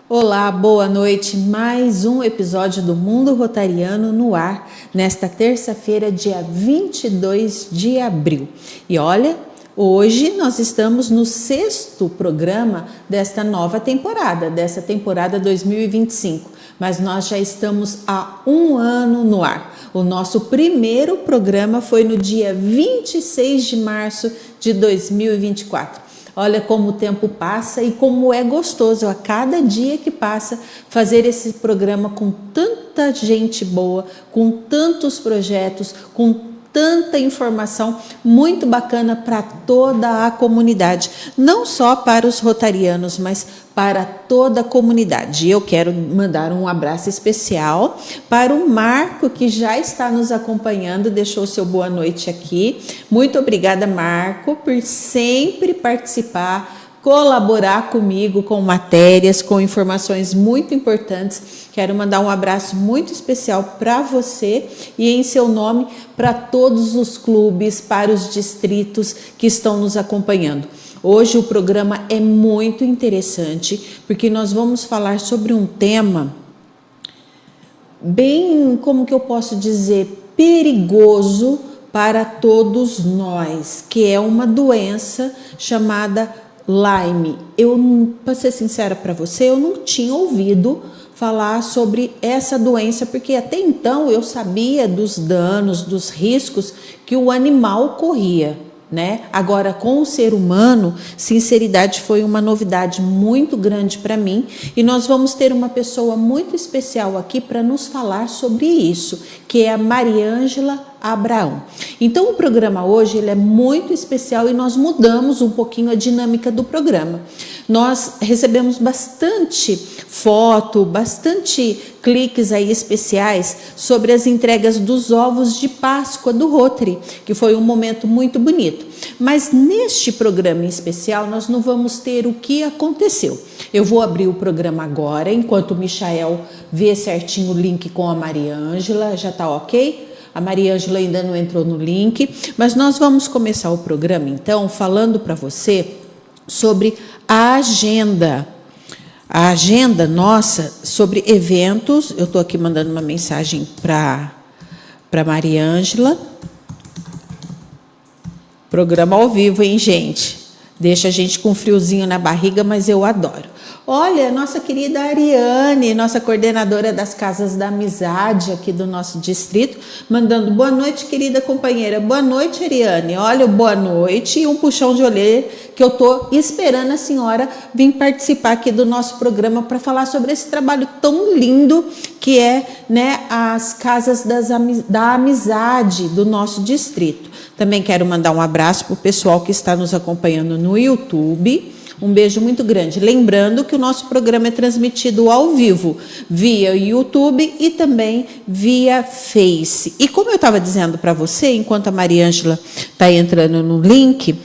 Olá, boa noite. Mais um episódio do Mundo Rotariano no ar, nesta terça-feira, dia 22 de abril. E olha, hoje nós estamos no 6º programa desta nova temporada, dessa temporada 2025. Mas nós já estamos há um ano no ar. O nosso primeiro programa foi no dia 26 de março de 2024. Olha como o tempo passa e como é gostoso a cada dia que passa fazer esse programa com tanta gente boa, com tantos projetos, com tanta informação muito bacana para toda a comunidade, não só para os rotarianos, mas para toda a comunidade. Eu quero mandar um abraço especial para o Marco, que já está nos acompanhando, deixou seu boa noite aqui. Muito obrigada, Marco, por sempre participar, colaborar comigo com matérias, com informações muito importantes. Quero mandar um abraço muito especial para você e em seu nome para todos os clubes, para os distritos que estão nos acompanhando. Hoje o programa é muito interessante porque nós vamos falar sobre um tema bem, como que eu posso dizer, perigoso para todos nós, que é uma doença chamada Lyme. Para ser sincera para você, eu não tinha ouvido falar sobre essa doença, porque até então eu sabia dos danos, dos riscos que o animal corria, né? Agora, com o ser humano, sinceridade, foi uma novidade muito grande para mim e nós vamos ter uma pessoa muito especial aqui para nos falar sobre isso, que é a Mariângela Abraão. Então o programa hoje ele é muito especial e nós mudamos um pouquinho a dinâmica do programa. Nós recebemos bastante foto, bastante cliques aí especiais sobre as entregas dos ovos de Páscoa do Rotary, que foi um momento muito bonito. Mas neste programa em especial nós não vamos ter o que aconteceu. Eu vou abrir o programa agora, enquanto o Michael vê certinho o link com a Mariângela, já tá ok? A Mariângela ainda não entrou no link, mas nós vamos começar o programa então falando para você sobre a agenda. A agenda nossa sobre eventos. Eu estou aqui mandando uma mensagem para Mariângela. Programa ao vivo, hein, gente? Deixa a gente com um friozinho na barriga, mas eu adoro. Olha, nossa querida Ariane, nossa coordenadora das Casas da Amizade aqui do nosso distrito, mandando boa noite, querida companheira. Boa noite, Ariane. Olha, boa noite e um puxão de orelha que eu estou esperando a senhora vir participar aqui do nosso programa para falar sobre esse trabalho tão lindo que é, né, as Casas da Amizade do nosso distrito. Também quero mandar um abraço para o pessoal que está nos acompanhando no YouTube. Um beijo muito grande. Lembrando que o nosso programa é transmitido ao vivo, via YouTube e também via Face. E como eu estava dizendo para você, enquanto a Mariângela está entrando no link,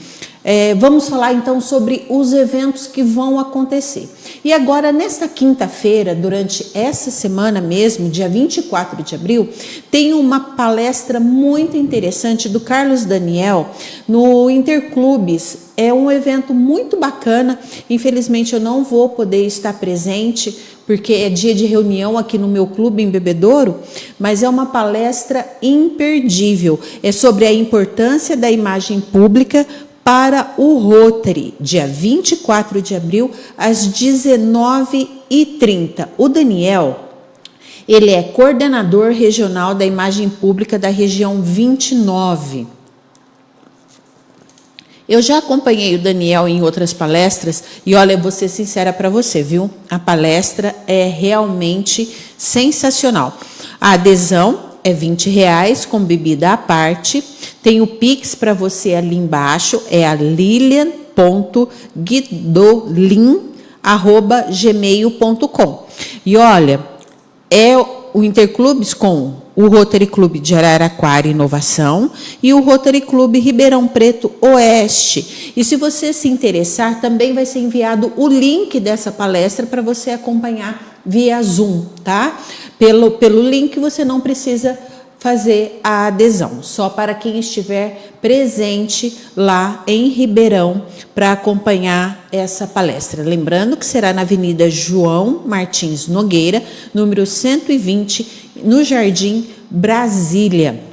vamos falar então sobre os eventos que vão acontecer. E agora, nesta quinta-feira, durante essa semana mesmo, dia 24 de abril, tem uma palestra muito interessante do Carlos Daniel no Interclubes. É um evento muito bacana. Infelizmente, eu não vou poder estar presente, porque é dia de reunião aqui no meu clube em Bebedouro, mas é uma palestra imperdível. É sobre a importância da imagem pública para o Rotary, dia 24 de abril, às 19h30. O Daniel, ele é coordenador regional da imagem pública da região 29. Eu já acompanhei o Daniel em outras palestras e olha, vou ser sincera para você, viu? A palestra é realmente sensacional. A adesão é R$20 com bebida à parte. Tem o Pix para você ali embaixo, é a lilian.guidolin@gmail.com. E olha, é o Interclubes com o Rotary Clube de Araraquara Inovação e o Rotary Clube Ribeirão Preto Oeste. E se você se interessar, também vai ser enviado o link dessa palestra para você acompanhar via Zoom, tá? Pelo link você não precisa fazer a adesão, só para quem estiver presente lá em Ribeirão para acompanhar essa palestra. Lembrando que será na Avenida João Martins Nogueira, número 120, no Jardim Brasília.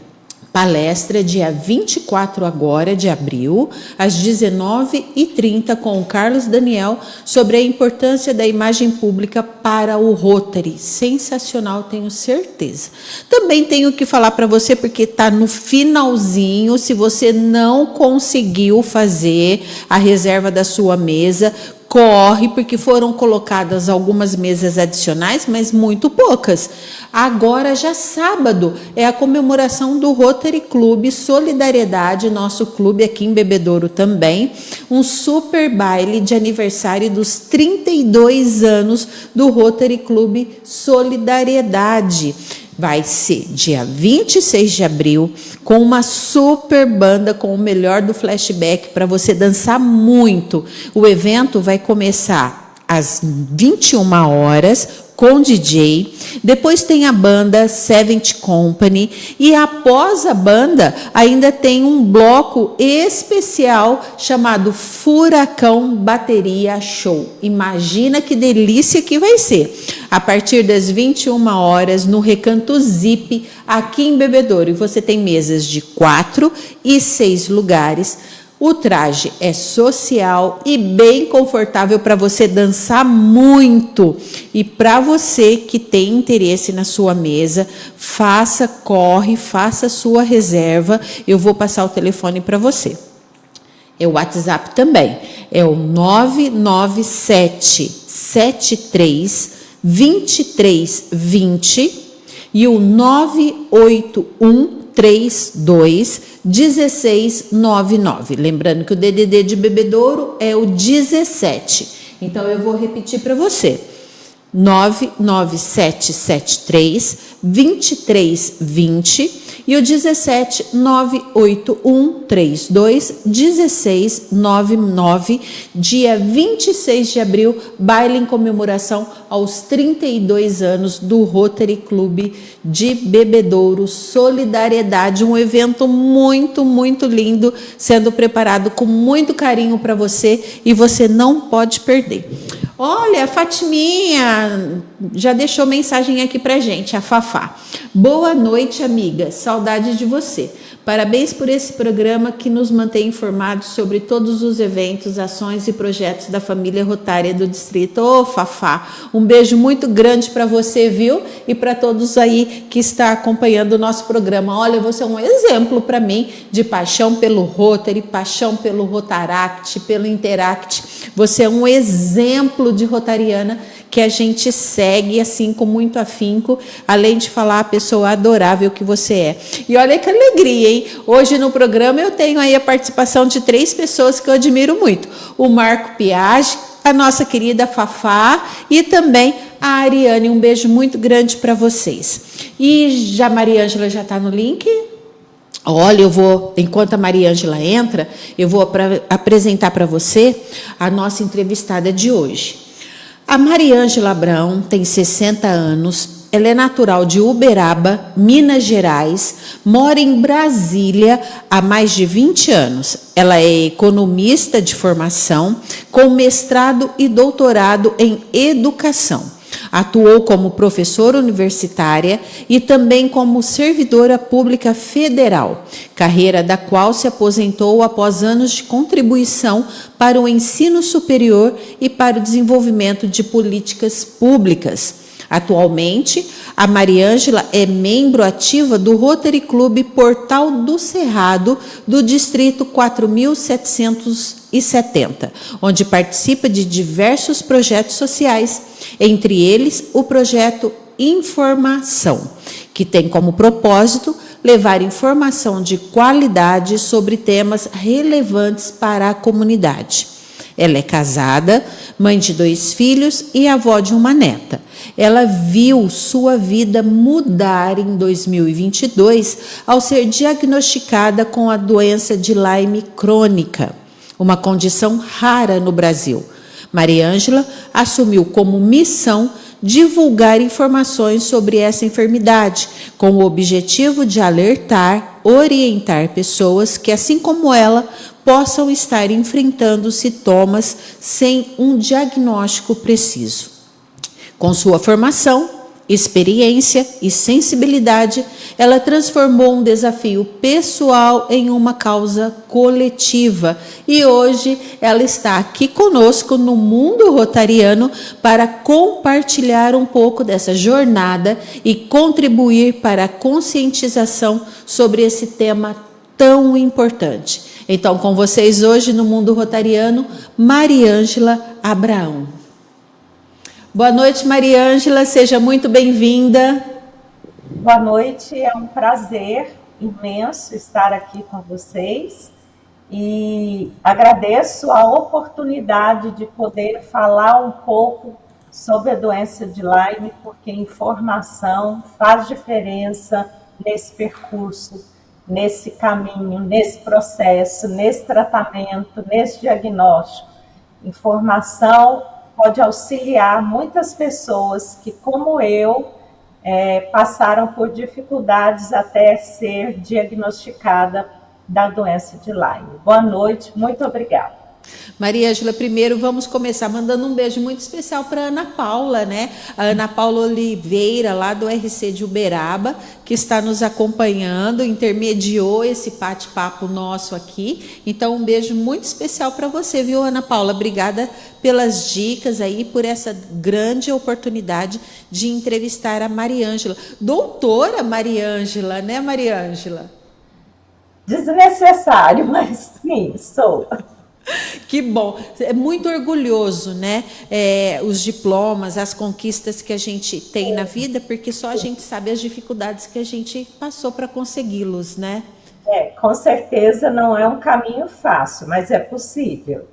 Palestra dia 24 agora de abril, às 19h30, com o Carlos Daniel, sobre a importância da imagem pública para o Rotary. Sensacional, tenho certeza. Também tenho que falar para você, porque está no finalzinho, se você não conseguiu fazer a reserva da sua mesa, corre, porque foram colocadas algumas mesas adicionais, mas muito poucas. Agora, já sábado, é a comemoração do Rotary Clube Solidariedade, nosso clube aqui em Bebedouro também, um super baile de aniversário dos 32 anos do Rotary Clube Solidariedade. Vai ser dia 26 de abril, com uma super banda, com o melhor do flashback, para você dançar muito. O evento vai começar às 21 horas, com DJ, depois tem a banda Seventh Company, e após a banda ainda tem um bloco especial chamado Furacão Bateria Show. Imagina que delícia que vai ser. A partir das 21 horas, no Recanto Zip, aqui em Bebedouro, e você tem mesas de 4 e 6 lugares. O traje é social e bem confortável para você dançar muito. E para você que tem interesse na sua mesa, corre, faça sua reserva. Eu vou passar o telefone para você. É o WhatsApp também. É o 997 73 2320 e o 981 32 1699. Lembrando que o DDD de Bebedouro é o 17. Então eu vou repetir para você. 99773 2320 e o 17 981 32 1699, dia 26 de abril, baile em comemoração aos 32 anos do Rotary Clube de Bebedouro Solidariedade, um evento muito, muito lindo, sendo preparado com muito carinho para você e você não pode perder. Olha, a Fatiminha já deixou mensagem aqui pra gente, a Fafá. Boa noite, amiga. Saudade de você. Parabéns por esse programa que nos mantém informados sobre todos os eventos, ações e projetos da família Rotária do Distrito. Ô, Fafá, um beijo muito grande para você, viu? E para todos aí que está acompanhando o nosso programa. Olha, você é um exemplo para mim de paixão pelo Rotary, paixão pelo Rotaract, pelo Interact. Você é um exemplo de rotariana que a gente segue assim com muito afinco, além de falar a pessoa adorável que você é. E olha que alegria, hein? Hoje no programa eu tenho aí a participação de 3 pessoas que eu admiro muito. O Marco Piage, a nossa querida Fafá e também a Ariane. Um beijo muito grande para vocês. E já a Maria Ângela já está no link? Olha, enquanto a Maria Ângela entra, eu vou apresentar para você a nossa entrevistada de hoje. A Maria Ângela Abrão tem 60 anos, ela é natural de Uberaba, Minas Gerais, mora em Brasília há mais de 20 anos. Ela é economista de formação, com mestrado e doutorado em educação. Atuou como professora universitária e também como servidora pública federal, carreira da qual se aposentou após anos de contribuição para o ensino superior e para o desenvolvimento de políticas públicas. Atualmente, a Maria Ângela é membro ativa do Rotary Clube Portal do Cerrado, do Distrito 4770, onde participa de diversos projetos sociais, entre eles o projeto Informação, que tem como propósito levar informação de qualidade sobre temas relevantes para a comunidade. Ela é casada, mãe de 2 filhos e avó de uma neta. Ela viu sua vida mudar em 2022 ao ser diagnosticada com a doença de Lyme crônica, uma condição rara no Brasil. Maria Ângela assumiu como missão divulgar informações sobre essa enfermidade, com o objetivo de alertar, orientar pessoas que, assim como ela, possam estar enfrentando sintomas sem um diagnóstico preciso. Com sua formação, experiência e sensibilidade, ela transformou um desafio pessoal em uma causa coletiva e hoje ela está aqui conosco no Mundo Rotariano para compartilhar um pouco dessa jornada e contribuir para a conscientização sobre esse tema tão importante. Então, com vocês hoje no Mundo Rotariano, Mariângela Abraão. Boa noite, Mariângela, seja muito bem-vinda. Boa noite, é um prazer imenso estar aqui com vocês e agradeço a oportunidade de poder falar um pouco sobre a doença de Lyme, porque informação faz diferença nesse percurso, nesse caminho, nesse processo, nesse tratamento, nesse diagnóstico. Informação pode auxiliar muitas pessoas que, como eu, passaram por dificuldades até ser diagnosticada da doença de Lyme. Boa noite, muito obrigada. Mariângela, primeiro vamos começar mandando um beijo muito especial para Ana Paula, né? A Ana Paula Oliveira, lá do RC de Uberaba, que está nos acompanhando, intermediou esse bate-papo nosso aqui. Então, um beijo muito especial para você, viu, Ana Paula? Obrigada pelas dicas aí, por essa grande oportunidade de entrevistar a Mariângela. Doutora Mariângela, né, Mariângela? Desnecessário, mas sim, sou. Que bom, é muito orgulhoso, né? Os diplomas, as conquistas que a gente tem na vida, porque só a gente sabe as dificuldades que a gente passou para consegui-los, né? Com certeza não é um caminho fácil, mas é possível.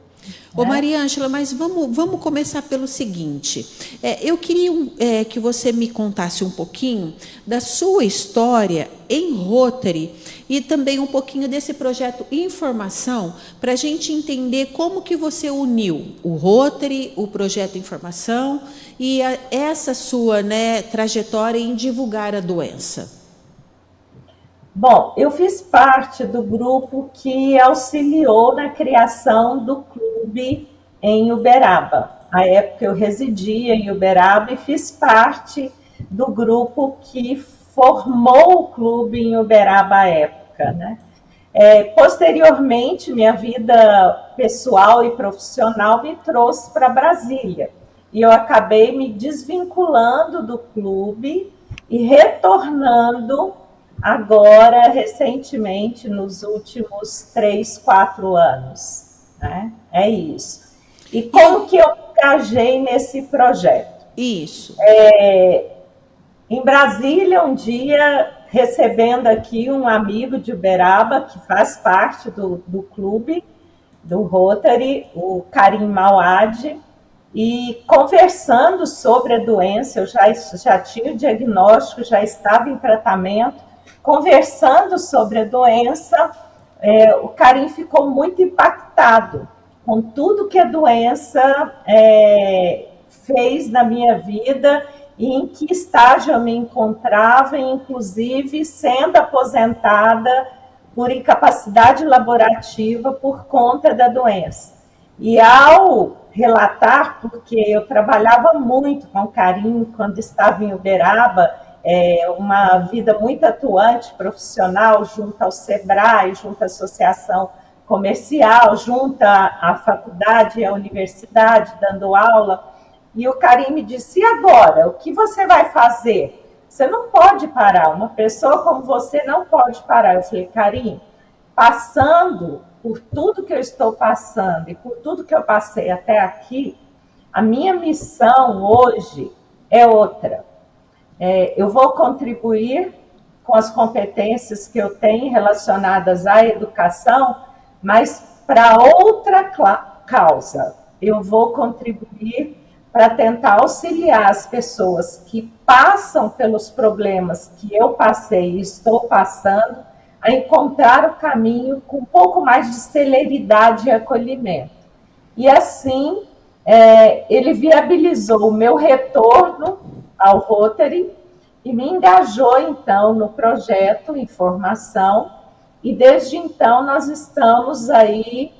Ô Mariângela, mas vamos começar pelo seguinte. Eu queria que você me contasse um pouquinho da sua história em Rotary e também um pouquinho desse projeto Informação, para a gente entender como que você uniu o Rotary, o projeto Informação e essa sua, né, trajetória em divulgar a doença. Bom, eu fiz parte do grupo que auxiliou na criação do clube em Uberaba. À época eu residia em Uberaba e fiz parte do grupo que formou o clube em Uberaba à época, né? Posteriormente, minha vida pessoal e profissional me trouxe para Brasília e eu acabei me desvinculando do clube e retornando agora, recentemente, nos últimos 3, 4 anos. Né? É isso. E como que eu engajei nesse projeto? Isso. Em Brasília, um dia, recebendo aqui um amigo de Uberaba, que faz parte do clube, do Rotary, o Karim Mauad, e conversando sobre a doença, eu já tinha o diagnóstico, já estava em tratamento, conversando sobre a doença, o Karim ficou muito impactado com tudo que a doença fez na minha vida e em que estágio eu me encontrava, inclusive sendo aposentada por incapacidade laborativa por conta da doença. E ao relatar, porque eu trabalhava muito com o Karim quando estava em Uberaba, uma vida muito atuante, profissional, junto ao SEBRAE, junto à Associação Comercial, junto à faculdade e à universidade, dando aula. E o Karim me disse, e agora? O que você vai fazer? Você não pode parar, uma pessoa como você não pode parar. Eu falei, Karim, passando por tudo que eu estou passando e por tudo que eu passei até aqui, a minha missão hoje é outra. Eu vou contribuir com as competências que eu tenho relacionadas à educação, mas para outra causa. Eu vou contribuir para tentar auxiliar as pessoas que passam pelos problemas que eu passei e estou passando, a encontrar o caminho com um pouco mais de celeridade e acolhimento. E assim, ele viabilizou o meu retorno ao Rotary e me engajou, então, no projeto em formação, e desde então nós estamos aí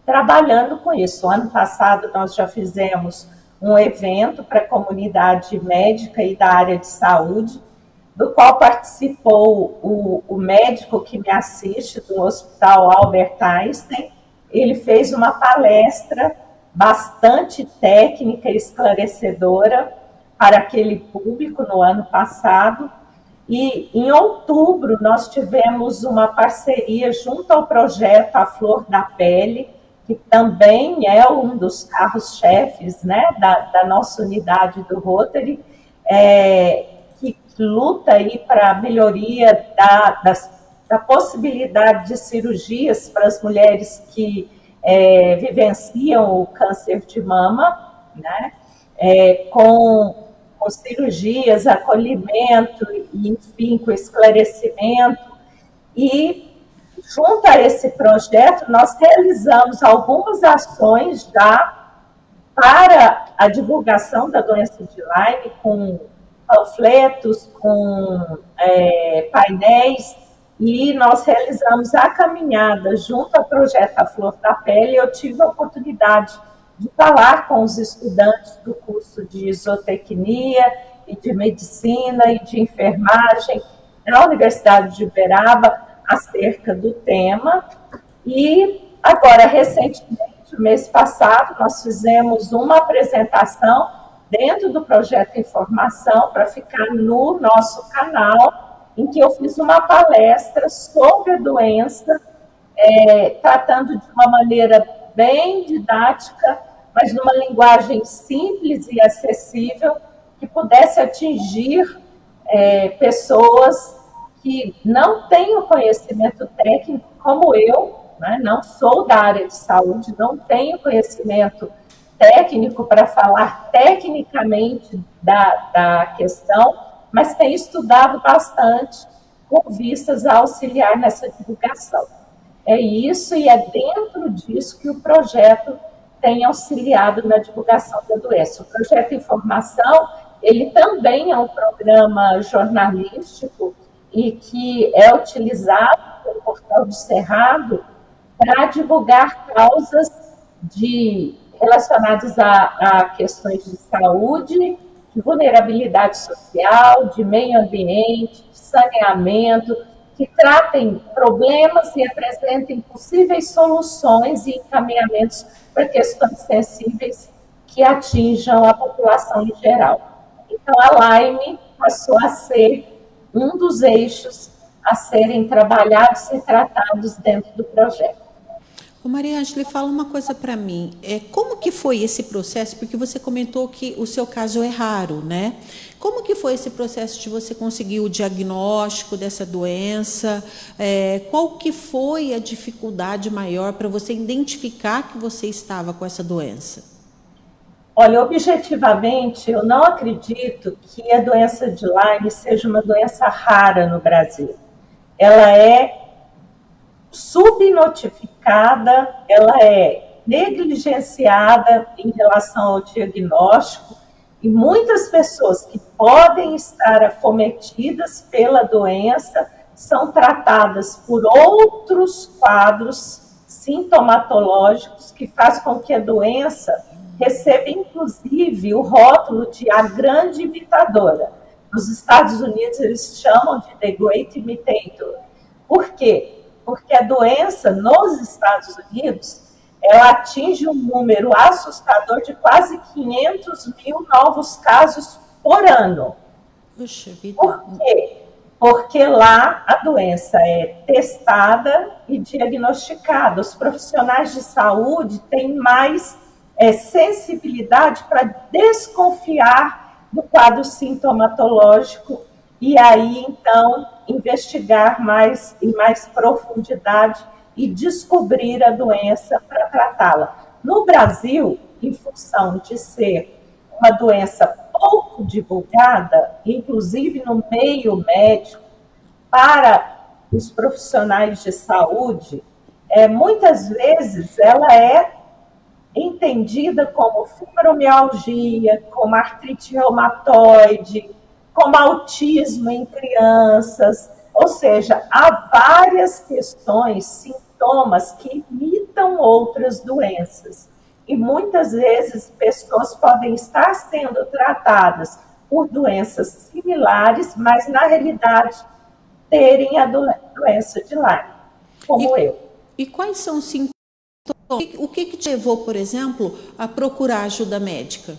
trabalhando com isso. Ano passado nós já fizemos um evento para a comunidade médica e da área de saúde, do qual participou o médico que me assiste do Hospital Albert Einstein. Ele fez uma palestra bastante técnica e esclarecedora para aquele público no ano passado. E em outubro nós tivemos uma parceria junto ao projeto A Flor da Pele, que também é um dos carros-chefes, né, da nossa unidade do Rotary, que luta aí para a melhoria da possibilidade de cirurgias para as mulheres que vivenciam o câncer de mama, né, com cirurgias, acolhimento, e, enfim, com esclarecimento. E, junto a esse projeto, nós realizamos algumas ações já para a divulgação da doença de Lyme, com panfletos, com painéis, e nós realizamos a caminhada junto ao projeto A Flor da Pele. Eu tive a oportunidade de falar com os estudantes do curso de zootecnia e de medicina e de enfermagem na Universidade de Uberaba acerca do tema. E agora, recentemente, no mês passado, nós fizemos uma apresentação dentro do projeto Informação para ficar no nosso canal, em que eu fiz uma palestra sobre a doença, tratando de uma maneira bem didática, mas numa linguagem simples e acessível, que pudesse atingir pessoas que não têm o conhecimento técnico como eu, né? Não sou da área de saúde, não tenho conhecimento técnico para falar tecnicamente da questão, mas tenho estudado bastante com vistas a auxiliar nessa divulgação. É isso, e é dentro disso que o projeto tem auxiliado na divulgação da doença. O projeto Informação, ele também é um programa jornalístico e que é utilizado pelo Portal do Cerrado para divulgar causas relacionadas a questões de saúde, de vulnerabilidade social, de meio ambiente, de saneamento, que tratem problemas e apresentem possíveis soluções e encaminhamentos para questões sensíveis que atinjam a população em geral. Então, a Lyme passou a ser um dos eixos a serem trabalhados e tratados dentro do projeto. Ô Maria Ângela, fala uma coisa para mim. Como que foi esse processo? Porque você comentou que o seu caso é raro, né? Como que foi esse processo de você conseguir o diagnóstico dessa doença? Qual que foi a dificuldade maior para você identificar que você estava com essa doença? Olha, objetivamente, eu não acredito que a doença de Lyme seja uma doença rara no Brasil. Ela é subnotificada, ela é negligenciada em relação ao diagnóstico, e muitas pessoas que podem estar acometidas pela doença são tratadas por outros quadros sintomatológicos que faz com que a doença receba, inclusive, o rótulo de a grande imitadora. Nos Estados Unidos, eles chamam de The Great Imitator. Por quê? Porque a doença, nos Estados Unidos, ela atinge um número assustador de quase 500 mil novos casos por ano. Puxa vida. Por quê? Porque lá a doença é testada e diagnosticada. Os profissionais de saúde têm mais sensibilidade para desconfiar do quadro sintomatológico e aí, então, investigar mais em mais profundidade e descobrir a doença para tratá-la. No Brasil, em função de ser uma doença pouco divulgada, inclusive no meio médico, para os profissionais de saúde, muitas vezes ela é entendida como fibromialgia, como artrite reumatoide, como autismo em crianças, ou seja, há várias questões, sintomas que imitam outras doenças. E muitas vezes pessoas podem estar sendo tratadas por doenças similares, mas na realidade terem a doença de Lyme, como E, eu. e quais são os sintomas? O que te levou, por exemplo, a procurar ajuda médica?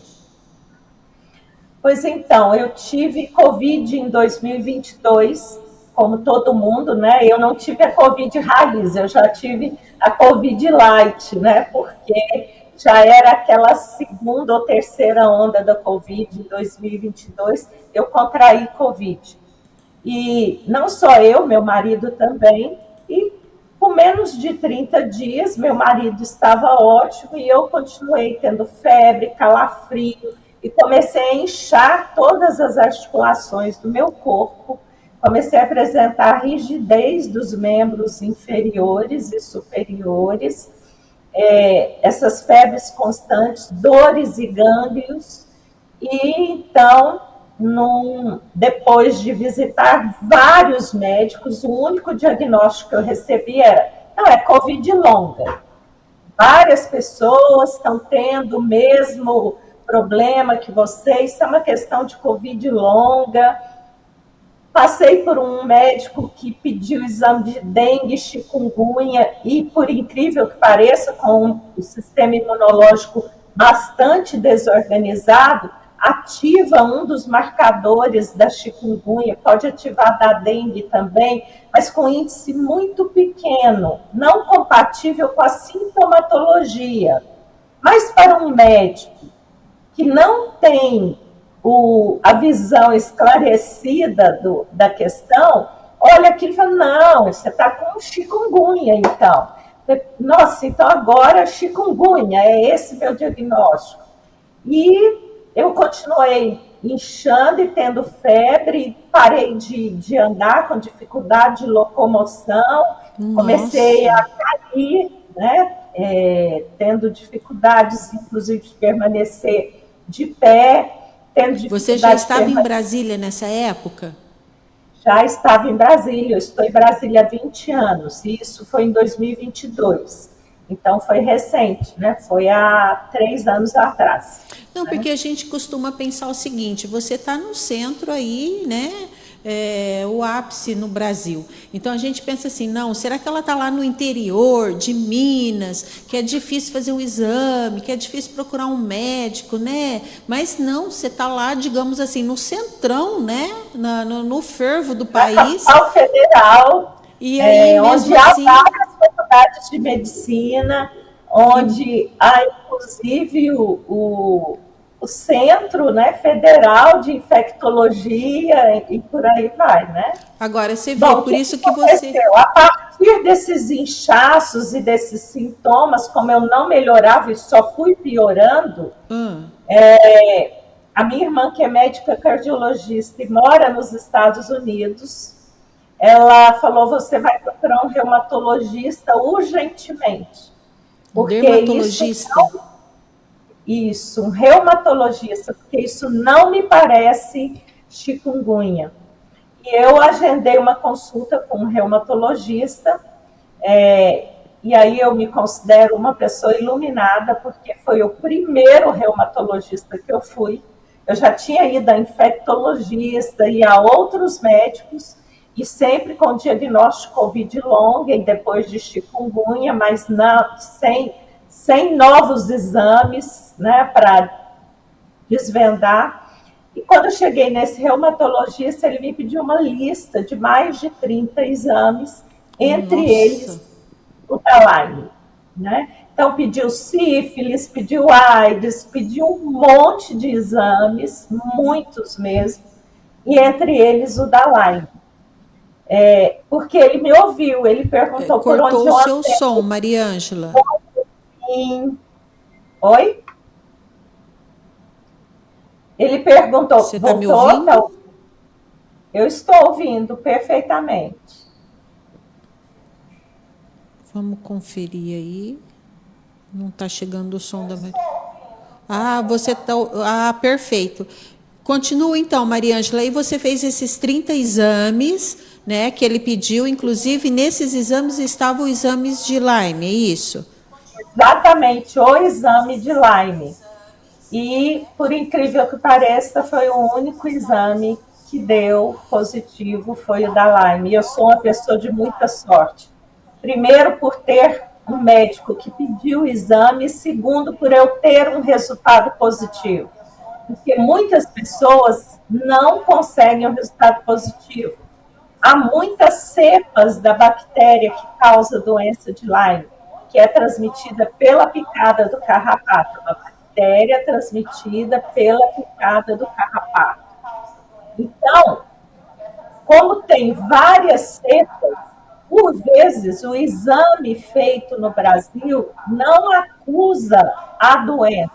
Pois então, eu tive Covid em 2022, como todo mundo, né? Eu não tive a Covid raiz, eu já tive a Covid light, né? Porque já era aquela segunda ou terceira onda da Covid em 2022, eu contraí Covid. E não só eu, meu marido também, e com menos de 30 dias, meu marido estava ótimo e eu continuei tendo febre, calafrio, e comecei a inchar todas as articulações do meu corpo, comecei a apresentar rigidez dos membros inferiores e superiores, essas febres constantes, dores e gânglios, e então, depois de visitar vários médicos, o único diagnóstico que eu recebi era: não, é Covid longa. Várias pessoas estão tendo o mesmo problema que você, isso é uma questão de Covid longa. Passei por um médico que pediu exame de dengue, chikungunya, e, por incrível que pareça, com o sistema imunológico bastante desorganizado, ativa um dos marcadores da chikungunya, pode ativar da dengue também, mas com índice muito pequeno, não compatível com a sintomatologia. Mas para um médico que não tem a visão esclarecida da questão, olha aqui e fala: não, você está com chikungunya, então. Nossa, então agora chikungunya, é esse meu diagnóstico. E eu continuei inchando e tendo febre, parei de andar com dificuldade de locomoção, comecei Nossa! a cair, né? Tendo dificuldades, inclusive, de permanecer de pé, tendo Você já dificuldade de estava em permanecer. Brasília nessa época? Já estava em Brasília, eu estou em Brasília há 20 anos, e isso foi em 2022. Então, foi recente, né? Foi há 3 anos atrás. Não, Né? porque a gente costuma pensar o seguinte: você está no centro aí, né? O ápice no Brasil. Então a gente pensa assim: não, será que ela está lá no interior de Minas, que é difícil fazer um exame, que é difícil procurar um médico, né? Mas não, você está lá, digamos assim, no centrão, né? No fervo do Na país. capital federal, E aí, mesmo onde há assim, várias faculdades de medicina, e onde há inclusive o Centro, né, Federal de Infectologia e por aí vai, né? agora você vê, Bom, o por que isso que você. aconteceu? A partir desses inchaços e desses sintomas, como eu não melhorava e só fui piorando, Hum, a minha irmã, que é médica cardiologista e mora nos Estados Unidos, ela falou: você vai procurar um reumatologista urgentemente, um porque dermatologista. um reumatologista, porque isso não me parece chikungunya. E eu agendei uma consulta com um reumatologista, e aí eu me considero uma pessoa iluminada, porque foi o primeiro reumatologista que eu fui. Eu já tinha ido a infectologista e a outros médicos, e sempre com diagnóstico de Covid longa e depois de chikungunya, mas não, sem novos exames, né, para desvendar. E quando eu cheguei nesse reumatologista, ele me pediu uma lista de mais de 30 exames, entre Nossa. eles o da Lyme, né? Então pediu sífilis, pediu AIDS, pediu um monte de exames, muitos mesmo, e entre eles o da Lyme. Porque ele me ouviu, ele perguntou por Cortou onde o eu seu andei. som, Maria Ângela. Oi? Ele perguntou, Você está me voltou? ouvindo? Tá? Eu estou ouvindo perfeitamente. Vamos conferir aí. Não está chegando o som da Maria. Ah, você tá. Ah, perfeito. Continua então, Maria Ângela. Aí você fez esses 30 exames, né? Que ele pediu. Inclusive, nesses exames estavam os exames de Lyme, é isso? Exatamente, o exame de Lyme. E, por incrível que pareça, foi o único exame que deu positivo, foi o da Lyme. E eu sou uma pessoa de muita sorte. Primeiro, por ter um médico que pediu o exame, segundo, por eu ter um resultado positivo. Porque muitas pessoas não conseguem um resultado positivo. Há muitas cepas da bactéria que causa doença de Lyme, que é transmitida pela picada do carrapato, uma bactéria transmitida pela picada do carrapato. Então, como tem várias cepas, por vezes o exame feito no Brasil não acusa a doença.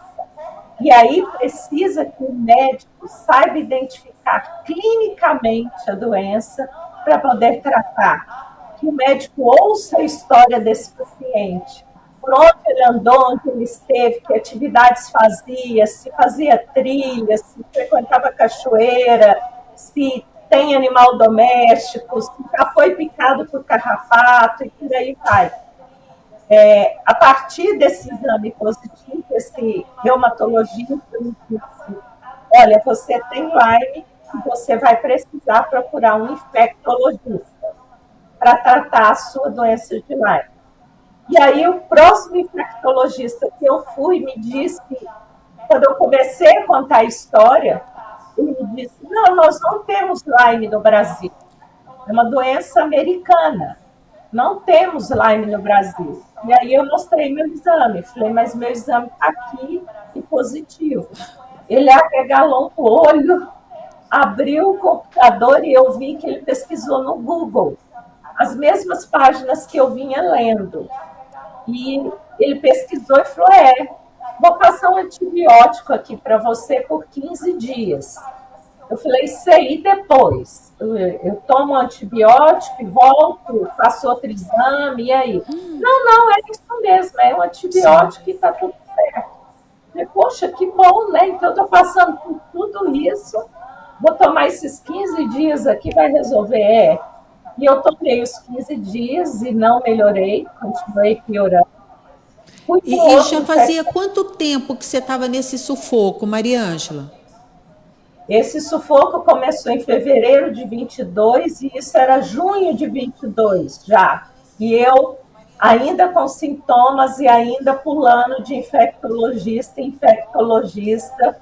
E aí precisa que o médico saiba identificar clinicamente a doença para poder tratar. Que o médico ouça a história desse paciente, por onde ele andou, onde ele esteve, que atividades fazia, se fazia trilha, se frequentava cachoeira, se tem animal doméstico, se já foi picado por carrapato e por aí vai. A partir desse exame positivo, esse reumatologista me disse: olha, você tem Lyme e você vai precisar procurar um infectologista para tratar a sua doença de Lyme. E aí o próximo infectologista que eu fui me disse, quando eu comecei a contar a história, ele me disse: não, nós não temos Lyme no Brasil, é uma doença americana. Não temos Lyme no Brasil. E aí eu mostrei meu exame. Falei, mas meu exame está aqui e positivo. Ele arregalou o olho, abriu o computador e eu vi que ele pesquisou no Google as mesmas páginas que eu vinha lendo. E ele pesquisou e falou, vou passar um antibiótico aqui para você por 15 dias. Eu falei, sei, depois. Eu tomo antibiótico e volto, faço outro exame, e aí? Não, é isso mesmo, é um antibiótico e está tudo certo. Eu falei, poxa, que bom, né? Então, eu estou passando por tudo isso, vou tomar esses 15 dias aqui, vai resolver. E eu tomei os 15 dias e não melhorei, continuei piorando. E já fazia quanto tempo que você estava nesse sufoco, Maria Ângela? Esse sufoco começou em fevereiro de 22 e isso era junho de 22 já. E eu ainda com sintomas e ainda pulando de infectologista em infectologista.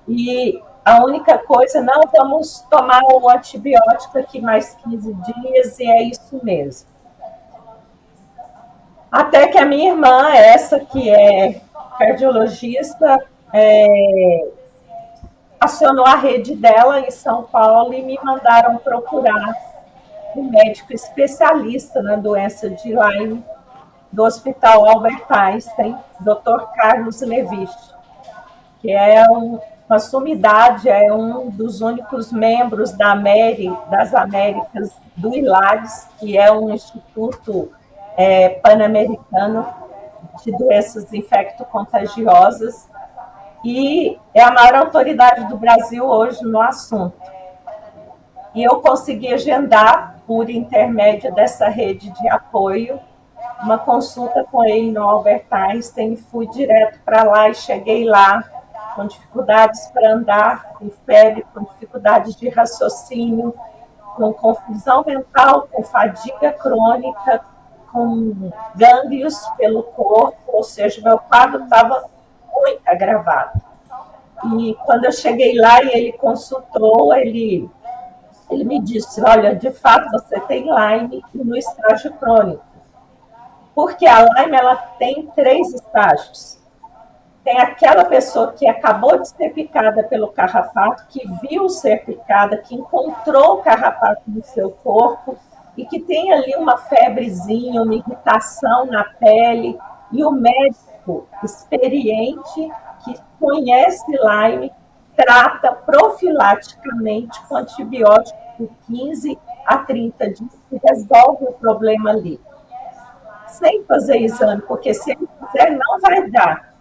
E a única coisa, não, vamos tomar o antibiótico aqui mais 15 dias e é isso mesmo. Até que a minha irmã, essa que é cardiologista, acionou a rede dela em São Paulo e me mandaram procurar um médico especialista na doença de Lyme do Hospital Albert Einstein, Dr. Carlos Levich, que é uma sumidade, é um dos únicos membros das Américas do ILADES, que é um instituto pan-americano de doenças infecto-contagiosas, e é a maior autoridade do Brasil hoje no assunto. E eu consegui agendar, por intermédio dessa rede de apoio, uma consulta com ele no Albert Einstein, fui direto para lá e cheguei lá com dificuldades para andar, com febre, com dificuldades de raciocínio, com confusão mental, com fadiga crônica, com gânglios pelo corpo, ou seja, meu quadro estava muito agravado. E quando eu cheguei lá e ele consultou, ele me disse, olha, de fato você tem Lyme no estágio crônico. Porque a Lyme ela tem 3 estágios. Tem aquela pessoa que acabou de ser picada pelo carrapato, que viu ser picada, que encontrou o carrapato no seu corpo e que tem ali uma febrezinha, uma irritação na pele, e o médico experiente que conhece Lyme trata profilaticamente com antibiótico por 15 a 30 dias e resolve o problema ali. Sem fazer exame, porque se ele fizer, não vai dar.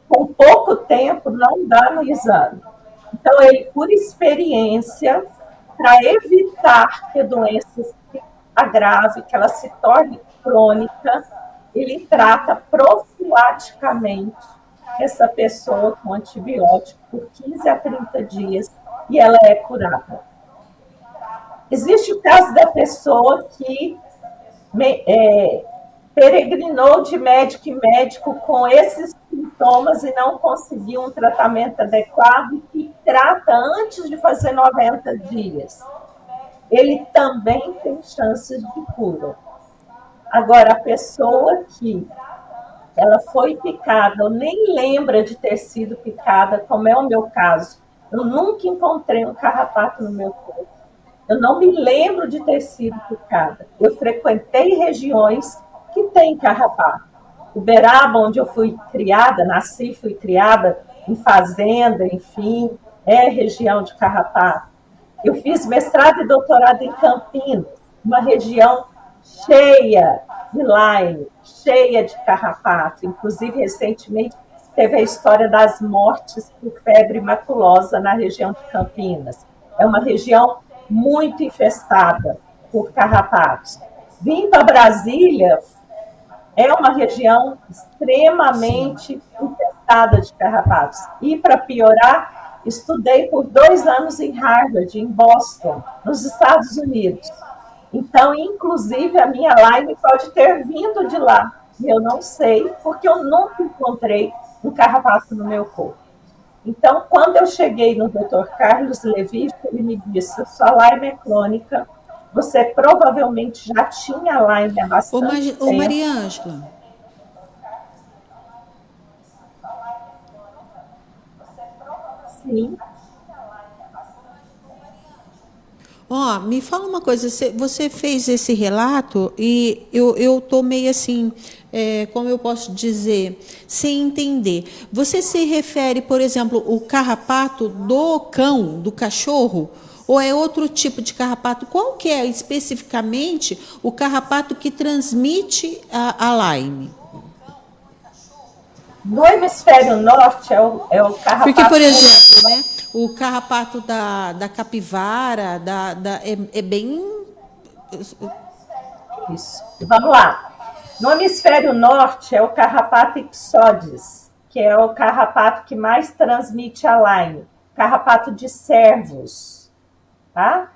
Com pouco tempo, não dá no exame. Então, ele, por experiência, para evitar que a doença se agrave, que ela se torne crônica, ele trata profilaticamente essa pessoa com antibiótico por 15 a 30 dias e ela é curada. Existe o caso da pessoa que peregrinou de médico em médico com esses sintomas e não conseguiu um tratamento adequado e que trata antes de fazer 90 dias. Ele também tem chances de cura. Agora, a pessoa que ela foi picada, ou nem lembra de ter sido picada, como é o meu caso, eu nunca encontrei um carrapato no meu corpo. Eu não me lembro de ter sido picada. Eu frequentei regiões que tem carrapato. Uberaba, onde eu fui criada, nasci, fui criada em fazenda, enfim, é região de carrapato. Eu fiz mestrado e doutorado em Campinas, uma região cheia de Lyme, cheia de carrapato. Inclusive, recentemente, teve a história das mortes por febre maculosa na região de Campinas. É uma região muito infestada por carrapatos. Vim para Brasília, é uma região extremamente infestada de carrapatos. E, para piorar, estudei por 2 anos em Harvard, em Boston, nos Estados Unidos. Então, inclusive, a minha Lyme pode ter vindo de lá. Eu não sei, porque eu nunca encontrei um carrapato no meu corpo. Então, quando eu cheguei no Dr. Carlos Levi, ele me disse: sua Lyme é crônica, você provavelmente já tinha Lyme há bastante tempo. Maria Ângela. Sim. Me fala uma coisa, você fez esse relato e eu estou meio assim, como eu posso dizer, sem entender. Você se refere, por exemplo, o carrapato do cão, do cachorro, ou é outro tipo de carrapato? Qual que é especificamente o carrapato que transmite a Lyme? No hemisfério norte é o carrapato. Porque, por exemplo, né, o carrapato da capivara é bem. Isso. Vamos lá. No hemisfério norte é o carrapato ixodes, que é o carrapato que mais transmite a Lyme. Carrapato de cervos. Tá?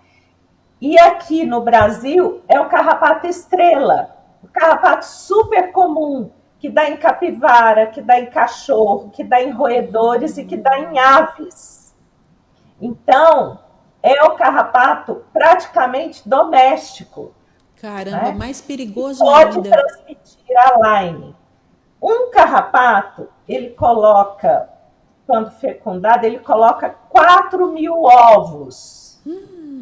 E aqui no Brasil é o carrapato estrela, o carrapato super comum, que dá em capivara, que dá em cachorro, que dá em roedores e que dá em aves. Então, é o carrapato praticamente doméstico. Caramba, né? Mais perigoso pode ainda. Pode transmitir a Lyme. Um carrapato, ele coloca, quando fecundado, ele coloca 4.000 ovos.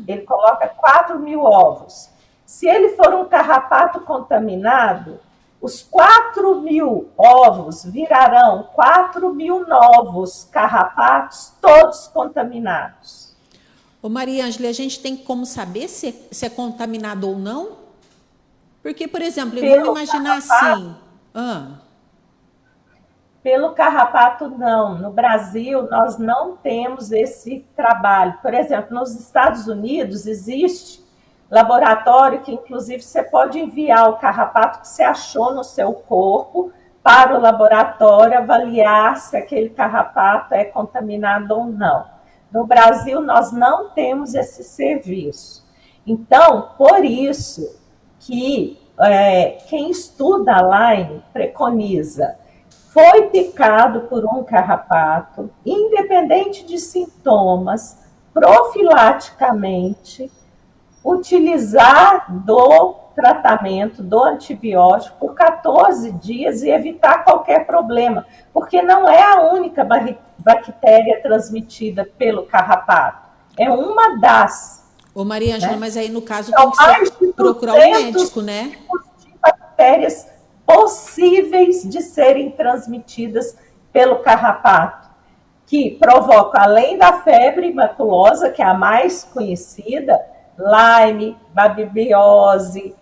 Ele coloca 4.000 ovos. Se ele for um carrapato contaminado, os 4.000 ovos virarão 4.000 novos carrapatos, todos contaminados. Ô Maria Ângela, a gente tem como saber se é contaminado ou não? Porque, por exemplo, vamos imaginar assim. Pelo carrapato, não. No Brasil, nós não temos esse trabalho. Por exemplo, nos Estados Unidos existe laboratório que, inclusive, você pode enviar o carrapato que você achou no seu corpo para o laboratório avaliar se aquele carrapato é contaminado ou não. No Brasil, nós não temos esse serviço. Então, por isso que quem estuda a Lyme preconiza: foi picado por um carrapato, independente de sintomas, profilaticamente, utilizar do tratamento, do antibiótico, por 14 dias e evitar qualquer problema, porque não é a única bactéria transmitida pelo carrapato, é uma das. Ô Maria Ângela, né? Mas aí no caso tem que procurar um médico, né? Tipos de bactérias possíveis de serem transmitidas pelo carrapato, que provocam, além da febre maculosa, que é a mais conhecida, Lyme, babebiose,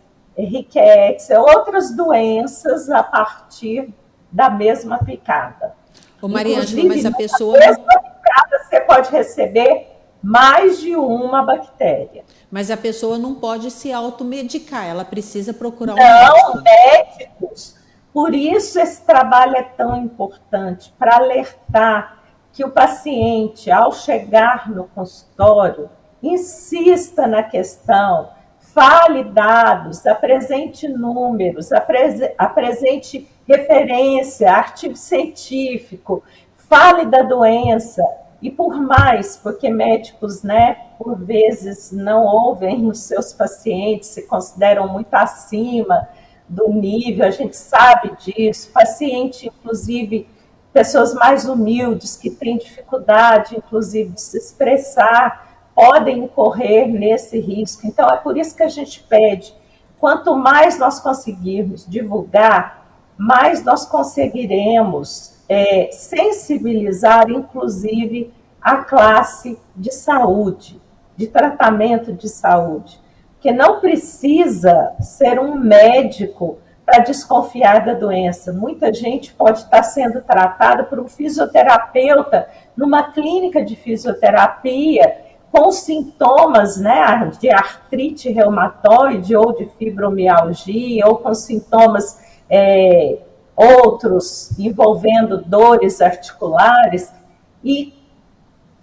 riqueza, outras doenças a partir da mesma picada. Ô, Mariângela, mas a pessoa... Na mesma picada você pode receber mais de uma bactéria. Mas a pessoa não pode se automedicar, ela precisa procurar um médico. médico. Médicos. Por isso esse trabalho é tão importante, para alertar que o paciente, ao chegar no consultório, insista na questão, fale dados, apresente números, apresente referência, artigo científico, fale da doença. E por mais, porque médicos, por vezes não ouvem os seus pacientes, se consideram muito acima do nível, a gente sabe disso. Paciente, inclusive, pessoas mais humildes, que têm dificuldade, inclusive, de se expressar, podem incorrer nesse risco. Então, é por isso que a gente pede, quanto mais nós conseguirmos divulgar, mais nós conseguiremos sensibilizar, inclusive, a classe de saúde, de tratamento de saúde. Porque não precisa ser um médico para desconfiar da doença. Muita gente pode estar sendo tratada por um fisioterapeuta numa clínica de fisioterapia com sintomas, de artrite reumatoide ou de fibromialgia, ou com sintomas outros envolvendo dores articulares, e